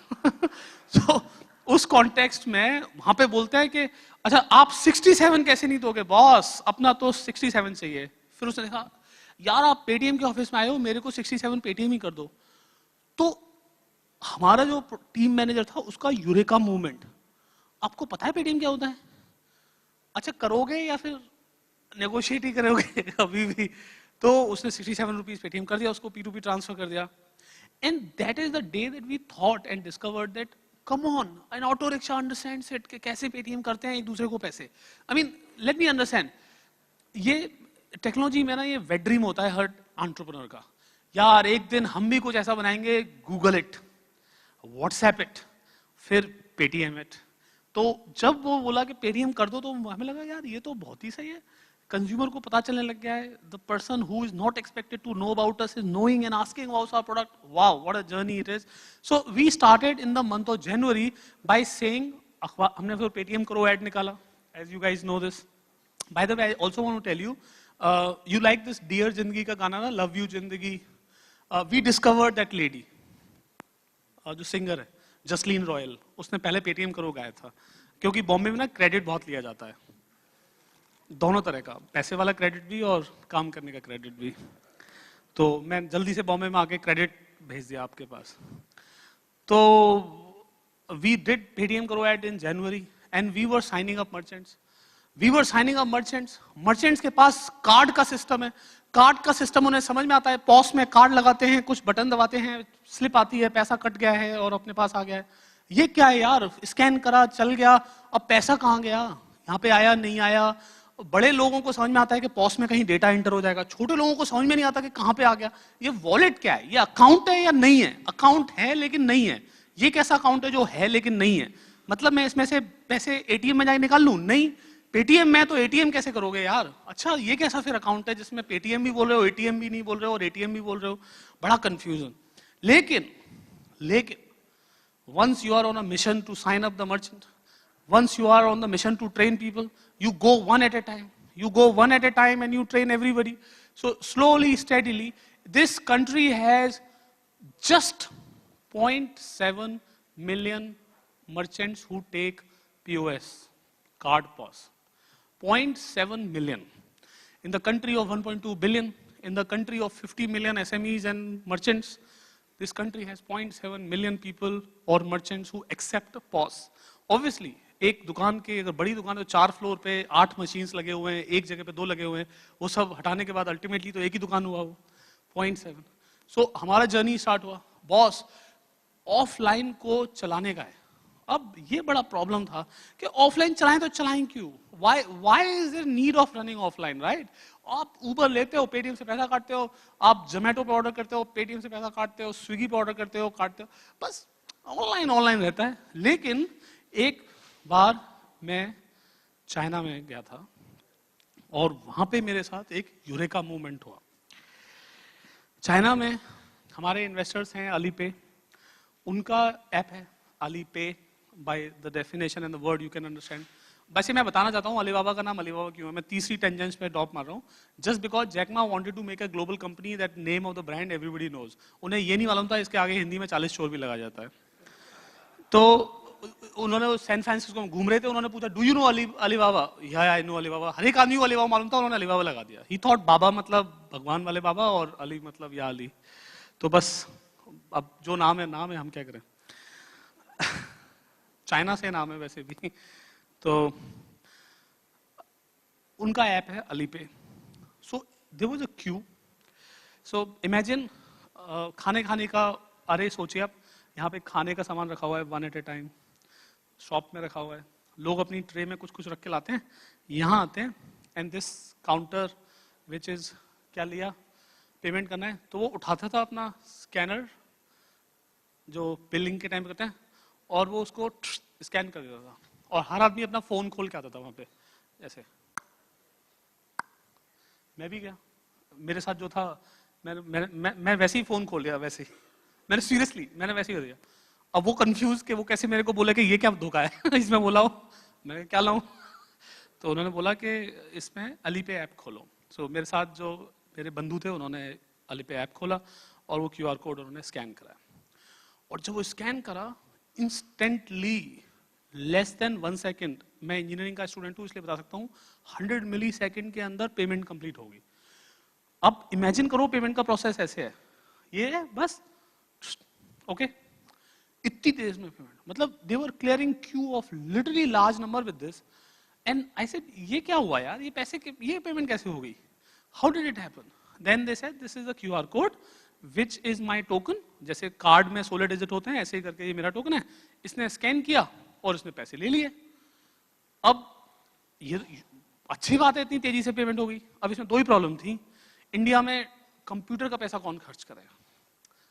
Speaker 1: So, उस कॉन्टेक्स्ट में वहां पे बोलता है कि अच्छा आप 67 कैसे नहीं दोगे बॉस, अपना तो 67 चाहिए. फिर उसने देखा यार आप पेटीएम के ऑफिस में आए हो, मेरे को 67 पेटीएम ही कर दो. तो हमारा जो टीम मैनेजर था उसका यूरेका मूवमेंट, आपको पता है पेटीएम क्या होता है? अच्छा करोगे या फिर नेगोशिएट ही करोगे अभी भी? तो उसने 67 रुपीज पेटीएम कर दिया, उसको P2P ट्रांसफर कर दिया. And that is the day that we thought and discovered that come on, an auto rickshaw understands it, कैसे पेटीएम करते हैं एक दूसरे को पैसे. I mean let me understand, ये टेक्नोलॉजी में ना ये वेट ड्रीम होता है हर एंटरप्रेन्योर का. यार एक दिन हम भी कुछ ऐसा बनाएंगे, गूगल इट, व्हाट्सएप इट, फिर पेटीएम इट. तो जब वो बोला कि पेटीएम कर दो तो हमें लगा यार ये तो बहुत ही सही है. कंज्यूमर को पता चलने लग गया है. The person who is not expected to know about us is knowing and asking about our product. Wow what a journey it is. So we started in the month of January by saying, हमने फिर Paytm करो ad निकाला, as you guys know this. By the way I also want to tell you, you like this dear Zindagi का गाना ना, love you Zindagi. We discovered that lady, जो singer है Jasleen royal, उसने पहले पेटीएम करो गाया था. क्योंकि बॉम्बे में ना क्रेडिट बहुत लिया जाता है, दोनों तरह का, पैसे वाला क्रेडिट भी और काम करने का क्रेडिट भी. तो मैं जल्दी से बॉम्बे में आके क्रेडिट भेज दिया आपके पास. तो वी डिड पेटीएम करो ad in January and we were signing up merchants. Merchants के पास कार्ड का सिस्टम है, कार्ड का सिस्टम उन्हें समझ में आता है, पॉस में कार्ड लगाते हैं, कुछ बटन दबाते हैं, स्लिप आती है, पैसा कट गया है और अपने पास आ गया है। ये क्या है यार, स्कैन करा चल गया, अब पैसा कहाँ गया, यहाँ पे आया नहीं आया। बड़े लोगों को समझ में आता है कि पॉस में कहीं डेटा एंटर हो जाएगा, छोटे लोगों को समझ में नहीं आता कि कहाँ पे आ गया। ये वॉलेट क्या है, ये अकाउंट है या नहीं है, अकाउंट है लेकिन नहीं है। ये कैसा अकाउंट है जो है लेकिन नहीं है, मतलब मैं इसमें से पैसे एटीएम में जाके निकाल लूं, नहीं, पेटीएम में तो एटीएम कैसे करोगे यार। अच्छा ये कैसा फिर अकाउंट है जिसमें पेटीएम भी बोल रहे हो, एटीएम भी नहीं बोल रहे हो और एटीएम भी बोल रहे हो, बड़ा कंफ्यूजन। लेकिन once you are on a mission to sign up the merchant, once you are on the mission to train people, you go one at a time and you train everybody. So slowly, steadily, this country has just 0.7 million merchants who take POS, card POS. 0.7 million. In the country of 1.2 billion, in the country of 50 million SMEs and merchants, this country has 0.7 million people or merchants who accept POS. Obviously, एक दुकान के, अगर बड़ी दुकान है तो 4 floor पे 8 machines लगे हुए हैं, एक जगह पे 2 लगे हुए हैं, वो सब हटाने के बाद अल्टीमेटली तो एक ही दुकान हुआ वो 0.7। सो हमारा जर्नी स्टार्ट हुआ, बॉस ऑफलाइन को चलाने का है। अब ये बड़ा प्रॉब्लम था कि ऑफलाइन चलाएं तो चलाएं क्यों, why is there need of running offline, right. आप उबर लेते हो, पेटीएम से पैसा काटते हो, आप जोमेटो पे ऑर्डर करते हो, पेटीएम से पैसा काटते हो, स्विगी पे ऑर्डर करते हो, काटते हो, बस ऑनलाइन रहता है। लेकिन एक बार मैं चाइना में गया था और वहां पे मेरे साथ एक यूरेका मूवमेंट हुआ। चाइना में हमारे इन्वेस्टर्स हैं अलीपे, उनका ऐप है Alipay, by the definition and the word you can understand. वैसे मैं बताना चाहता हूँ अलीबाबा का नाम अलीबाबा क्यों है, मैं तीसरी टेंजेंस पे ड्रॉप मार रहा हूँ। Just because Jack Ma wanted to make a global company, that name of the brand everybody knows. उन्हें ये नहीं मालूम था इसके आगे हिंदी में 40 शोर भी लगा जाता है। तो उन्होंने सैन फ्रांसिस्को में घूम रहे थे, उन्होंने पूछा डू यू नो अलीबाबा, या आई नो अलीबाबा। हर एक आदमी को अलीबाबा मालूम था, उन्होंने अलीबाबा लगा दिया। ही थॉट बाबा मतलब भगवान वाले बाबा और अली मतलब या अली, तो बस अब जो नाम है हम क्या करें। चाइना से नाम है वैसे भी। तो उनका ऐप है Alipay. So there was a queue. So imagine खाने का, अरे सोचिए आप यहाँ पे खाने का सामान रखा हुआ है one at a time, shop में रखा हुआ है, लोग अपनी ट्रे में कुछ रख के लाते हैं, यहाँ आते हैं and this counter which is क्या लिया, पेमेंट करना है, तो वो उठाता था अपना स्कैनर जो बिलिंग के टाइम करते हैं और वो उसको स्कैन कर देता था और हर आदमी अपना फोन खोल के आता था वहां पे ऐसे। मैं भी गया, मेरे साथ जो था मैं वैसे ही फोन खोल लिया, वैसे ही मैंने सीरियसली मैंने वैसे ही कर दिया। अब वो कंफ्यूज कि वो कैसे मेरे को बोले कि ये क्या धोखा है इसमें बोला हो, मैं क्या लाऊं। तो उन्होंने बोला कि इसमें अलीपे ऐप खोलो। सो मेरे साथ जो मेरे बंधु थे उन्होंने अलीपे ऐप खोला और वो क्यूआर कोड उन्होंने स्कैन करा और जब वो स्कैन करा इंस्टेंटली लेस देन 1 सेकेंड, मैं इंजीनियरिंग का स्टूडेंट हूँ इसलिए बता सकता हूँ, 100 मिली सेकेंड के अंदर पेमेंट कंप्लीट होगी। अब इमेजिन करो पेमेंट का प्रोसेस ऐसे है, ये है बस ओके, इतनी तेज में पेमेंट, मतलब they were clearing queue of literally large number with this and I said ये क्या हुआ यार, ये पेमेंट कैसे हो गई, how did it happen. Then they said this is a QR code which is my token, जैसे कार्ड में 16 डिजिट होते हैं ऐसे ही करके ये मेरा टोकन है, इसने स्कैन किया और इसने पैसे ले लिए। अब ये अच्छी बात है इतनी तेजी से पेमेंट हो गई। अब इसमें 2 ही प्रॉब्लम थी, इंडिया में कंप्यूटर का पैसा कौन खर्च करेगा,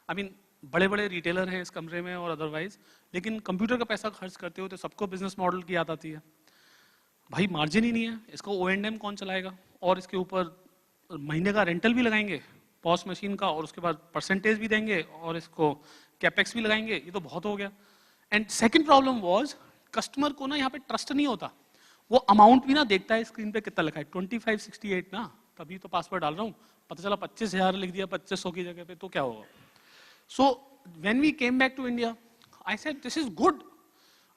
Speaker 1: आई मीन बड़े बड़े रिटेलर हैं इस कमरे में और अदरवाइज, लेकिन कंप्यूटर का पैसा खर्च करते हो तो सबको बिजनेस मॉडल की याद आती है, भाई मार्जिन ही नहीं है, इसको O&M कौन चलाएगा और इसके ऊपर महीने का रेंटल भी लगाएंगे पॉस मशीन का और उसके बाद परसेंटेज भी देंगे और इसको कैपेक्स भी लगाएंगे, ये तो बहुत हो गया। And second problem was customer को ना यहाँ पे ट्रस्ट नहीं होता, वो अमाउंट भी ना देखता है स्क्रीन पे कितना लिखा है 2568 ना, तभी तो पासवर्ड डाल रहा हूँ, पता चला 25,000 लिख दिया 2500 की जगह पे, तो क्या होगा। So when we came back to India I said this is good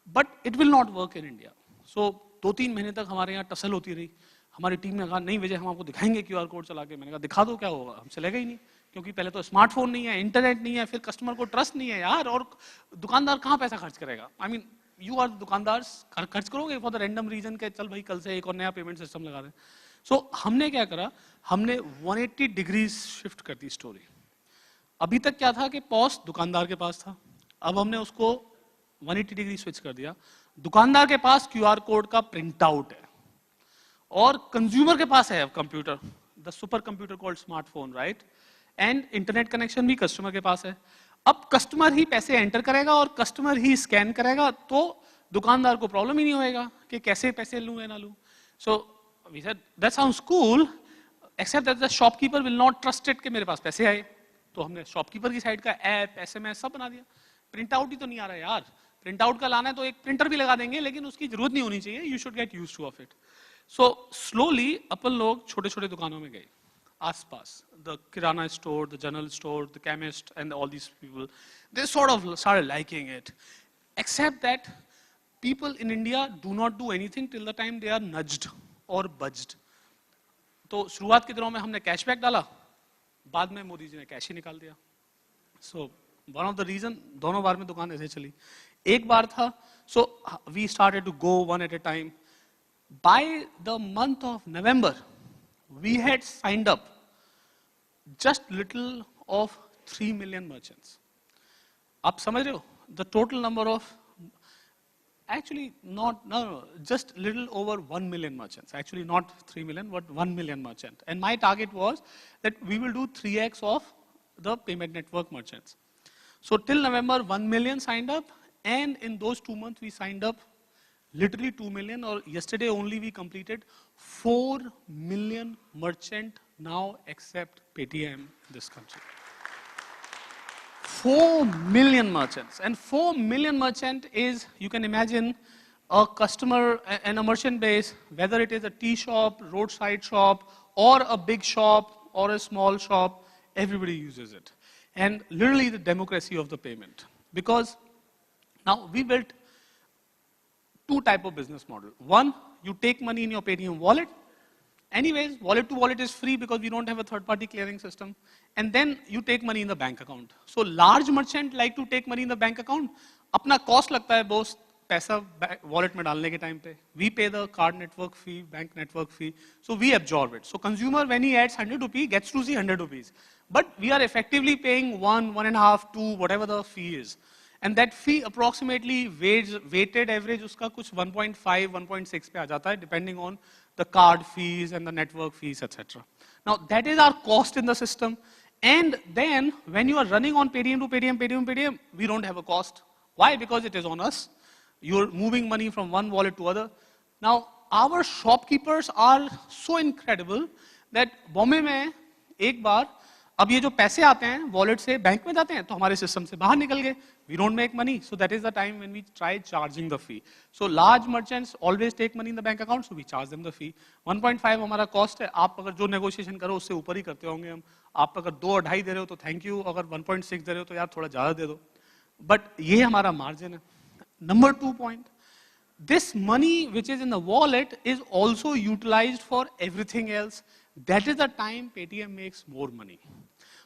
Speaker 1: but it will not work in India. So 2-3 महीने तक हमारे यहाँ टसल होती रही, हमारी टीम ने कहा नहीं विजय हम आपको दिखाएंगे क्यूआर कोड चला के। मैंने कहा दिखा दो क्या होगा, हमसे लेगा ही नहीं, क्योंकि पहले तो स्मार्टफोन नहीं है, इंटरनेट नहीं है, फिर कस्टमर को ट्रस्ट नहीं है यार, और दुकानदार कहाँ पैसा खर्च करेगा। आई मीन यू आर दुकानदार खर्च करोगे फॉर द रैंडम रीजन के चल भाई कल से एक और नया पेमेंट सिस्टम लगा दें. सो हमने क्या करा, हमने 180 डिग्रीज शिफ्ट कर दी स्टोरी. अभी तक क्या था कि पॉस दुकानदार के पास था, अब हमने उसको 180 डिग्री स्विच कर दिया. दुकानदार के पास क्यूआर कोड का प्रिंट आउट है और कंज्यूमर के पास है computer, the super computer called smartphone, right, and internet connection भी कस्टमर के पास है. अब कस्टमर ही पैसे एंटर करेगा और कस्टमर ही स्कैन करेगा, तो दुकानदार को प्रॉब्लम ही नहीं होएगा कि कैसे पैसे लूं या ना लूं. So we said that sounds cool, except that the shopkeeper will not trust it कि मेरे पास पैसे आए. तो हमने शॉपकीपर की साइड का ऐप, एसएमएस सब बना दिया. प्रिंट आउट ही तो नहीं आ रहा यार, प्रिंट आउट का लाना है तो एक प्रिंटर भी लगा देंगे, लेकिन उसकी जरूरत नहीं होनी चाहिए. You should get used to of it. So slowly अपन लोग छोटे छोटे दुकानों में गए आसपास, the kirana store, the general store, the chemist, and all these people, they sort of started liking it. Except that people in India do not do anything till the time they are nudged or budged. तो शुरुआत के दिनों में हमने cashback डाला, बाद में मोदी जी ने कैश ही निकाल दिया. So one of the reason, दोनों बार में दुकान ऐसे चली. एक बार था, so we started to go one at a time. By the month of November, we had signed up just little of 3 million merchants. आप समझ रहे हो? The total number of, actually not, no, just little over 1 million merchants. Actually not 3 million, but 1 million merchant. And my target was that we will do 3x of the payment network merchants. So till November, 1 million signed up, and in those 2 months we signed up literally 2 million, or yesterday only we completed 4 million merchant now accept Paytm in this country. 4 million merchants. And 4 million merchant is, you can imagine, a customer and a merchant base, whether it is a tea shop, roadside shop, or a big shop, or a small shop, everybody uses it. And literally the democracy of the payment. Because now we built 2 type of business model. One, you take money in your Paytm wallet. Anyways, wallet to wallet is free because we don't have a third party clearing system. And then you take money in the bank account. So large merchant like to take money in the bank account. अपना cost लगता है boss पैसा wallet में डालने के time पे. We pay the card network fee, bank network fee. So we absorb it. So consumer when he adds 100 rupees gets to see 100 rupees. But we are effectively paying 1, 1.5, 2, whatever the fee is. And that fee approximately weighted average उसका कुछ 1.5, 1.6 पे आ जाता है depending on the card fees and the network fees, etc. Now that is our cost in the system. And then when you are running on Paytm to Paytm, Paytm, Paytm, we don't have a cost. Why? Because it is on us. You're moving money from one wallet to other. Now our shopkeepers are so incredible that Bombay में एक बार अब ये जो पैसे आते हैं wallet से bank में जाते हैं तो हमारे सिस्टम से बाहर निकल गए. We don't make money, so that is the time when we try charging the fee. So large merchants always take money in the bank account, so we charge them the fee. 1.5 हमारा cost है. आप अगर जो negotiation करो उससे ऊपर ही करते होंगे हम. आप अगर 2-2.5 दे रहे हो तो thank you, अगर 1.6 दे रहे हो तो यार थोड़ा ज़्यादा दे दो. But ये हमारा margin है. Number 2 point, this money which is in the wallet is also utilized for everything else. That is the time Paytm makes more money.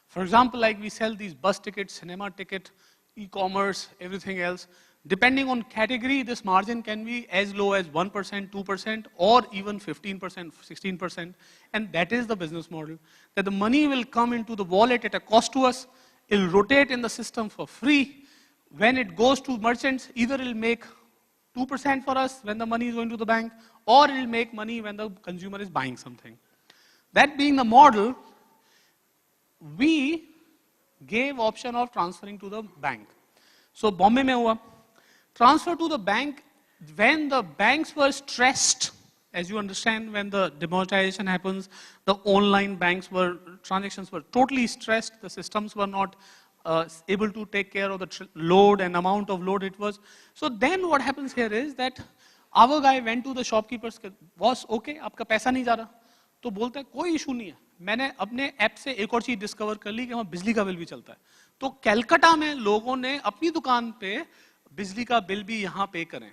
Speaker 1: For example, like we sell these bus tickets, cinema ticket, e-commerce, everything else. Depending on category, this margin can be as low as 1%, 2%, or even 15%, 16%. And that is the business model. That the money will come into the wallet at a cost to us. It will rotate in the system for free. When it goes to merchants, either it will make 2% for us when the money is going to the bank, or it will make money when the consumer is buying something. That being the model, we gave option of transferring to the bank. So Bombay mein hua, transfer to the bank when the banks were stressed. As you understand, when the demonetization happens, the online banks were, transactions were totally stressed. The systems were not able to take care of the load and amount of load it was. So then what happens here is that our guy went to the shopkeepers, boss, okay, आपका पैसा नहीं जा रहा. तो बोलता है कोई issue नहीं है, मैंने अपने ऐप से एक और चीज डिस्कवर कर ली कि वहाँ बिजली का बिल भी चलता है. तो कलकत्ता में लोगों ने अपनी दुकान पे बिजली का बिल भी यहाँ पे करें.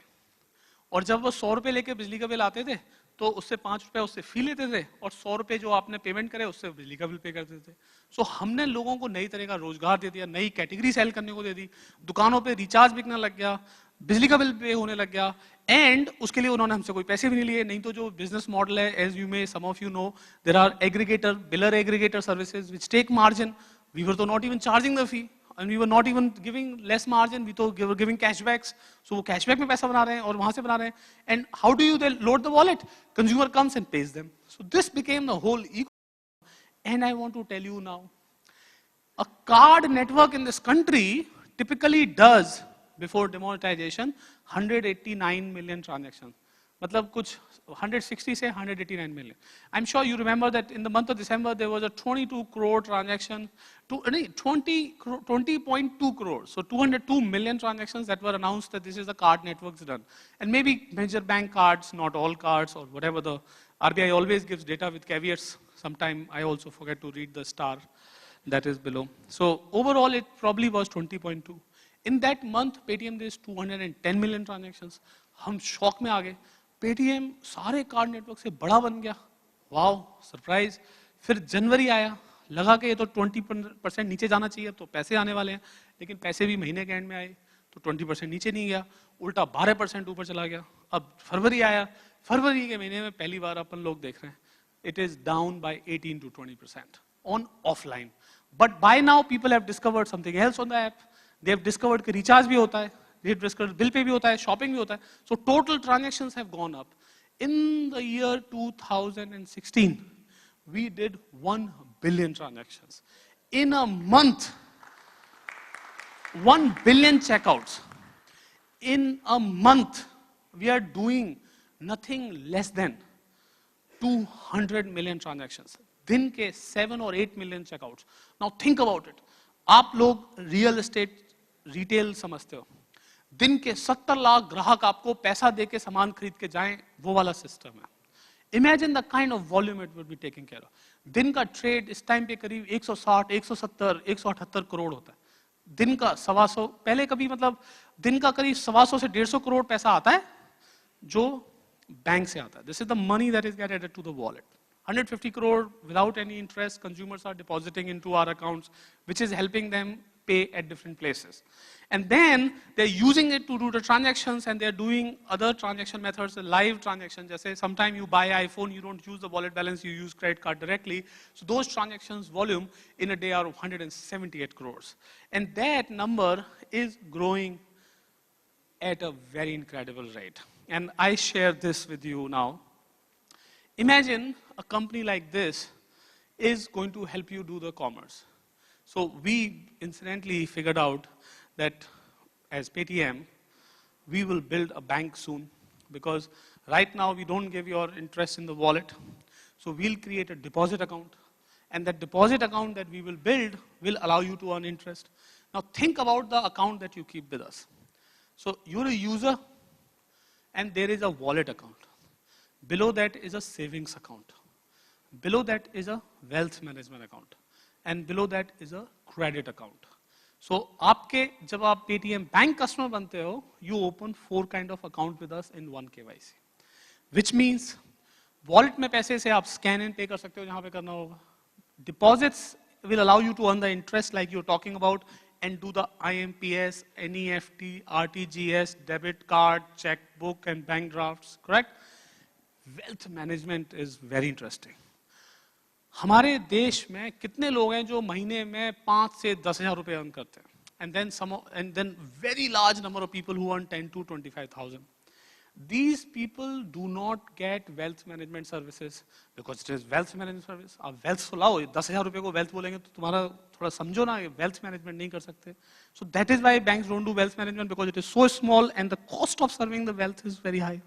Speaker 1: और जब वो 100 रुपए लेके बिजली का बिल आते थे तो उससे 5 रुपए उससे फी लेते थे और 100 रुपए जो आपने पेमेंट करे उससे बिजली का बिल पे करते थे. सो हमने लोगों को नई तरह का रोजगार दे दिया, नई कैटेगरी सेल करने को दे दी, दुकानों पे रिचार्ज बिकने लग गया, बिजली का बिल पे होने लग गया, एंड उसके लिए उन्होंने हमसे कोई पैसे भी नहीं लिए. नहीं तो जो बिजनेस मॉडल है, as you may some of you know, there are aggregator, biller aggregator services which take margin. We were तो not even charging the fee, and we were not even giving less margin, we were giving cashbacks. So वो cashback में पैसा बना रहे हैं और वहाँ से बना रहे हैं. And how do you then load the wallet? Consumer comes and pays them. So this became the whole ecosystem. And I want to tell you now, a card network in this country typically does, before demonetization, 189 million transactions. मतलब कुछ 160 से 189 million. I'm sure you remember that in the month of December there was a 22 crore transaction, 20.2 crores, so 202 million transactions that were announced that this is the card networks done. And maybe major bank cards, not all cards or whatever. The RBI always gives data with caveats. Sometime I also forget to read the star that is below. So overall it probably was 20.2. In that month Paytm there is 210 million transactions. हम shock में आ गए. Paytm सारे card network से बड़ा बन गया. Wow, surprise. फिर जनवरी आया, लगा कि ये तो 20% नीचे जाना चाहिए, तो पैसे आने वाले हैं. लेकिन पैसे भी महीने के एंड में आए तो 20% नीचे नहीं गया, उल्टा 12% ऊपर चला गया. अब फरवरी आया, फरवरी के महीने में पहली बार अपन लोग देख रहे हैं it is down by 18 to 20% on offline. But by now people have discovered something else on the app. They have discovered कि रिचार्ज भी होता है, बिल पे भी होता है, शॉपिंग भी होता है. So total transactions have gone up. In the year 2016 we did 1 billion transactions. In a month, 1 billion checkouts. In a month, we are doing nothing less than 200 million transactions. दिन के 7 or 8 million checkouts. Now think about it. आप लोग real estate retail समझते हो. दिन के 70 लाख ग्राहक आपको पैसा देके सामान खरीद के जाएं, वो वाला सिस्टम है. Imagine the kind of volume it would be taking care of. दिन का ट्रेड इस टाइम पे करीब 160, 170, 178 करोड़ होता है. दिन का 125, पहले कभी मतलब दिन का करीब 125 से 150 करोड़ पैसा आता है जो बैंक से आता है. This is the money that is get added to the wallet. 150 crore without any interest, consumers are depositing into our accounts, which is helping them pay at different places. And then they're using it to do the transactions, and they're doing other transaction methods, live transactions. Just say sometime you buy iPhone, you don't use the wallet balance, you use credit card directly. So those transactions volume in a day are 178 crores. And that number is growing at a very incredible rate. And I share this with you now. Imagine a company like this is going to help you do the commerce. So we incidentally figured out that as Paytm, we will build a bank soon, because right now we don't give your interest in the wallet. So we'll create a deposit account, and that deposit account that we will build will allow you to earn interest. Now think about the account that you keep with us. So you're a user, and there is a wallet account. Below that is a savings account. Below that is a wealth management account. And below that is a credit account. So आपके जब आप Paytm bank customer बनते हो, you open 4 kind of account with us in one KYC. Which means wallet में पैसे से आप scan and pay कर सकते हो जहाँ पे करना होगा. Deposits will allow you to earn the interest like you're talking about, and do the IMPS, NEFT, RTGS, debit card, checkbook, and bank drafts, correct? Wealth management is very interesting. हमारे देश में कितने लोग हैं जो महीने में 5 से 10,000 रुपए अर्न करते हैं? And then very large number of people who earn 10 to 25,000. These people do not get wealth management services because it is wealth management service. आप wealth सुलाओ, 10,000 रुपए को wealth बोलेंगे तो तुम्हारा थोड़ा समझो ना, wealth management नहीं कर सकते. So that is why banks don't do wealth management, because it is so small and the cost of serving the wealth is very high.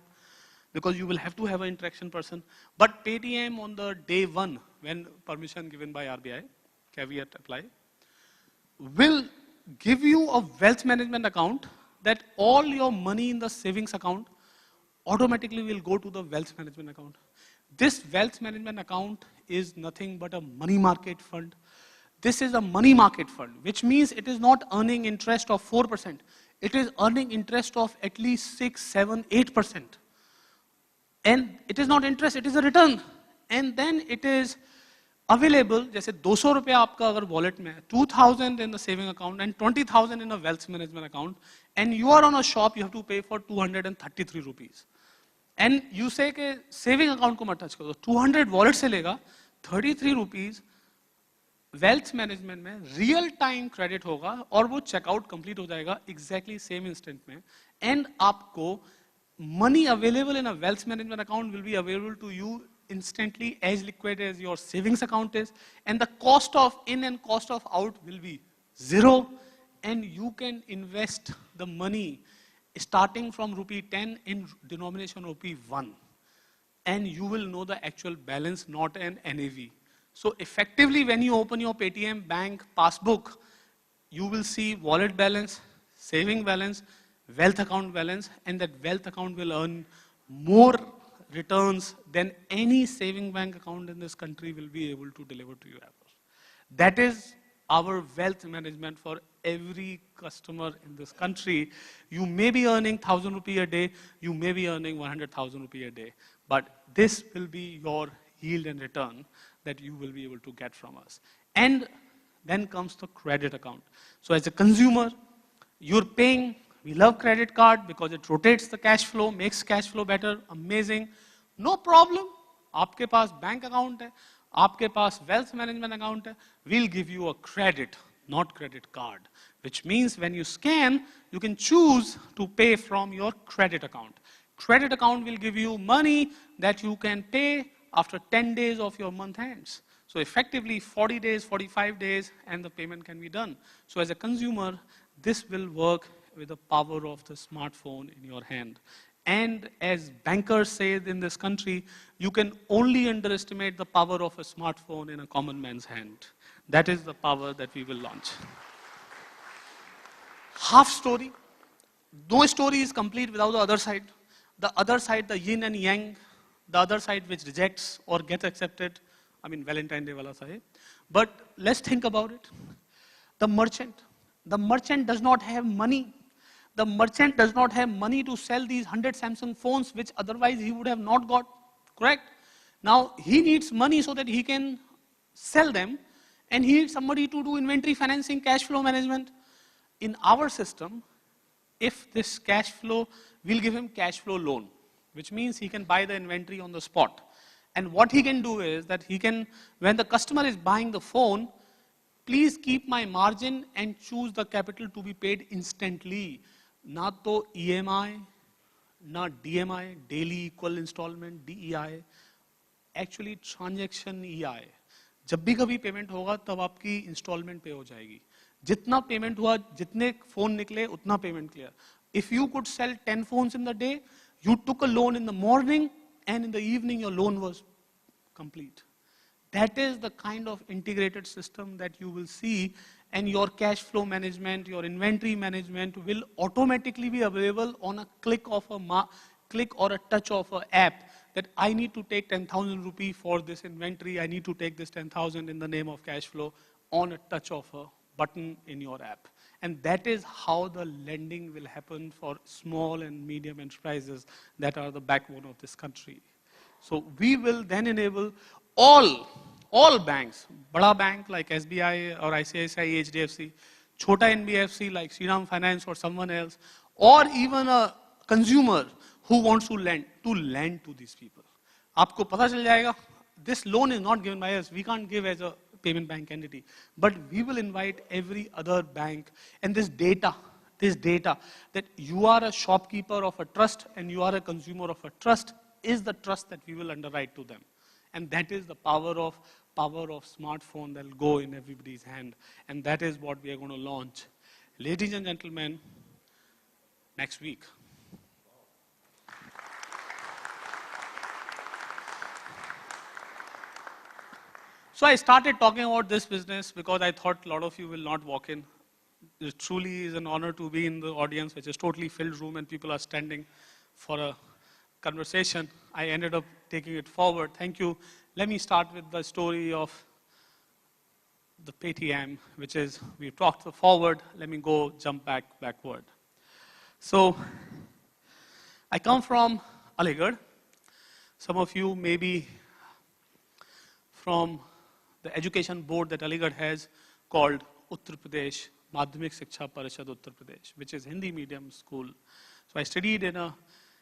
Speaker 1: Because you will have to have an interaction person. But Paytm on the day 1, when permission given by RBI, caveat apply, will give you a wealth management account that all your money in the savings account automatically will go to the wealth management account. This wealth management account is nothing but a money market fund. This is a money market fund, which means it is not earning interest of 4%. It is earning interest of at least 6, 7, 8%. And it is not interest, it is a return. And then it is available, जैसे 200 रुपए आपका अगर wallet में है, 2000 in the saving account and 20,000 in a wealth management account, and you are on a shop, you have to pay for 233 rupees. And you say कि saving account को मत touch करो, 200 wallet से लेगा, 33 rupees वेल्थ मैनेजमेंट में real time credit होगा और वो चेकआउट कंप्लीट हो जाएगा एग्जैक्टली सेम इंस्टेंट में, एंड आपको money available in a wealth management account will be available to you instantly as liquid as your savings account is, and the cost of in and cost of out will be zero, and you can invest the money starting from rupee 10 in denomination rupee 1, and you will know the actual balance, not an NAV. So effectively, when you open your Paytm bank passbook, you will see wallet balance, saving balance, wealth account balance, and that wealth account will earn more returns than any saving bank account in this country will be able to deliver to you ever. That is our wealth management for every customer in this country. You may be earning 1,000 rupees a day, you may be earning 100,000 rupees a day, but this will be your yield and return that you will be able to get from us. And then comes the credit account. So as a consumer, you're paying. We love credit card because it rotates the cash flow, makes cash flow better, amazing. No problem. आपके पास bank account है, आपके पास wealth management account है, we'll give you a credit, not credit card. Which means when you scan, you can choose to pay from your credit account. Credit account will give you money that you can pay after 10 days of your month ends. So effectively 40 days, 45 days, and the payment can be done. So as a consumer, this will work with the power of the smartphone in your hand. And as bankers say in this country, you can only underestimate the power of a smartphone in a common man's hand. That is the power that we will launch. Half story. No story is complete without the other side. The other side, the yin and yang, the other side which rejects or gets accepted. I mean, Valentine Day wala sahib. But let's think about it. The merchant. The merchant does not have money. The merchant does not have money to sell these 100 Samsung phones, which otherwise he would have not got, correct? Now, he needs money so that he can sell them, and he needs somebody to do inventory financing, cash flow management. In our system, if this cash flow, we'll give him cash flow loan, which means he can buy the inventory on the spot. And what he can do is that he can, when the customer is buying the phone, please keep my margin and choose the capital to be paid instantly. ना तो EMI, ना DMI, daily equal installment, DEI, actually transaction EI. जब भी कभी payment होगा तब आपकी instalment पे हो जाएगी. जितना पेमेंट हुआ, जितने फोन निकले उतना payment clear. If you could sell 10 phones in the day, you took a loan in the morning, and in the evening your loan was complete. That is the kind of integrated system that you will see, and your cash flow management, your inventory management will automatically be available on a click or a touch of an app, that I need to take 10,000 rupees for this inventory, I need to take this 10,000 in the name of cash flow on a touch of a button in your app. And that is how the lending will happen for small and medium enterprises that are the backbone of this country. So we will then enable all banks, bada bank like SBI or ICICI, HDFC, chota NBFC like Shriram Finance or someone else, or even a consumer who wants to lend to these people. आपको पता चल जाएगा, this loan is not given by us, we can't give as a payment bank entity, but we will invite every other bank, and this data that you are a shopkeeper of a trust and you are a consumer of a trust is the trust that we will underwrite to them. And that is the power of smartphone that will go in everybody's hand. And that is what we are going to launch. Ladies and gentlemen, next week. So I started talking about this business because I thought a lot of you will not walk in. It truly is an honor to be in the audience, which is totally filled room and people are standing for a conversation. I ended up taking it forward. Thank you. Let me start with the story of the Paytm, which is, we've talked the forward. Let me jump backward. So I come from Aligarh. Some of you may be from the education board that Aligarh has called Uttar Pradesh Madhyamik Shiksha Parishad Uttar Pradesh, which is Hindi medium school. So I studied in a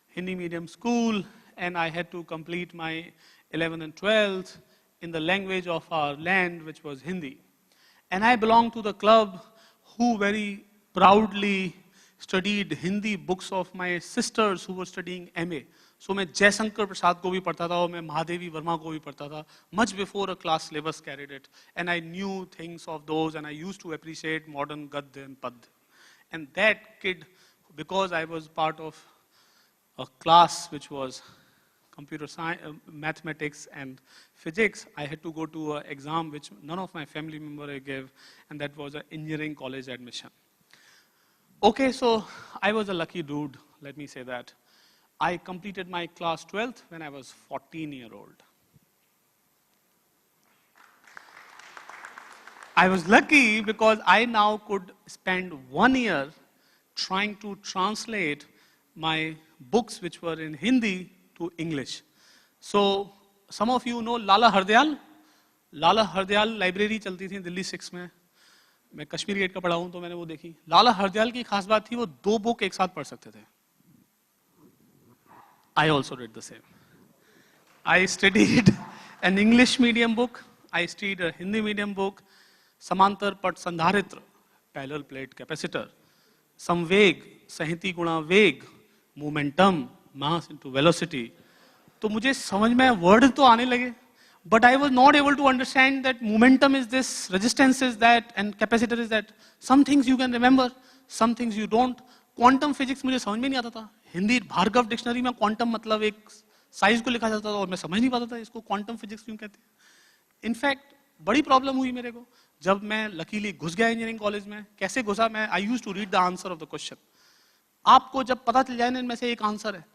Speaker 1: Hindi medium school, and I had to complete my 11th and 12th in the language of our land, which was Hindi. And I belong to the club who very proudly studied Hindi books of my sisters who were studying MA. So मैं जयशंकर प्रसाद को भी पढ़ता था और मैं महादेवी वर्मा को भी पढ़ता था, much before a class syllabus carried it. And I knew things of those, and I used to appreciate modern Gadya and Padya. And that kid, because I was part of a class which was computer science, mathematics and physics, I had to go to an exam which none of my family member gave, and that was an engineering college admission. Okay, so I was a lucky dude, let me say that. I completed my class 12th when I was 14-year-old. I was lucky because I now could spend 1 year trying to translate my books which were in Hindi to English. So, some of you know Lala Hardyal? Lala Hardyal library चलती थी दिल्ली 6 में. मैं Kashmir gate का पढ़ा हूँ तो मैंने वो देखी. लाला हरदयाल की खास बात थी वो 2 बुक एक साथ पढ़ सकते थे. I also did the same. I studied an English medium book. I studied a Hindi medium book. Samantar Pat Sandharitra, parallel plate capacitor. Samveg, Sahiti Guna Veg, momentum, mass into velocity. तो मुझे समझ में word तो आने लगे. But I was not able to understand that momentum is this, resistance is that, and capacitor is that. Some things you can remember, some things you don't. Quantum physics मुझे समझ में नहीं आता था. हिंदी भार्गव डिक्शनरी में क्वांटम मतलब एक size को लिखा जाता था और मैं समझ नहीं पाता था इसको क्वांटम फिजिक्स क्यों कहते हैं. इनफैक्ट बड़ी प्रॉब्लम हुई मेरे को जब मैं लकीली घुस गया इंजीनियरिंग कॉलेज में. कैसे घुसा मैं? I used to read the answer of the question. आपको जब पता चल जाए ना इनमें से एक आंसर है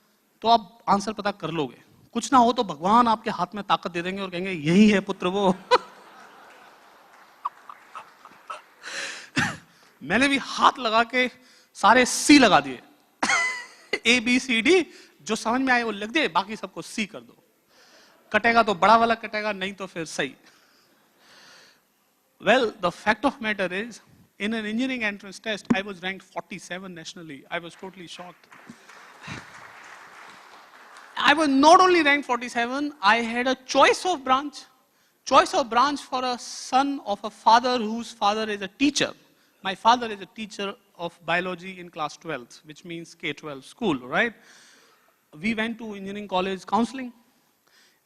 Speaker 1: तो आप आंसर पता कर लोगे. कुछ ना हो तो भगवान आपके हाथ में ताकत दे देंगे और कहेंगे यही है पुत्र वो. मैंने भी हाथ लगा के सारे सी लगा दिए. ABCD जो समझ में आए वो लिख दे, बाकी सबको सी कर दो. कटेगा तो बड़ा वाला कटेगा, नहीं तो फिर सही. Well, the fact of matter is, in an engineering entrance test, I was ranked 47 nationally. I was totally shocked. I was not only ranked 47, I had a choice of branch. Choice of branch for a son of a father whose father is a teacher. My father is a teacher of biology in class 12th, which means K-12 school, right? We went to engineering college counseling,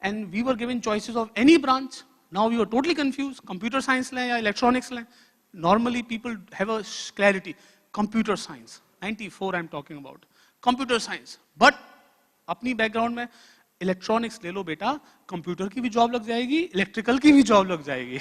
Speaker 1: and we were given choices of any branch. Now we were totally confused. Computer science le ya electronics le. Normally people have a clarity. Computer science, 94 I'm talking about. Computer science. But अपनी background में electronics ले लो बेटा, computer की भी job लग जाएगी, electrical की भी जॉब लग जाएगी.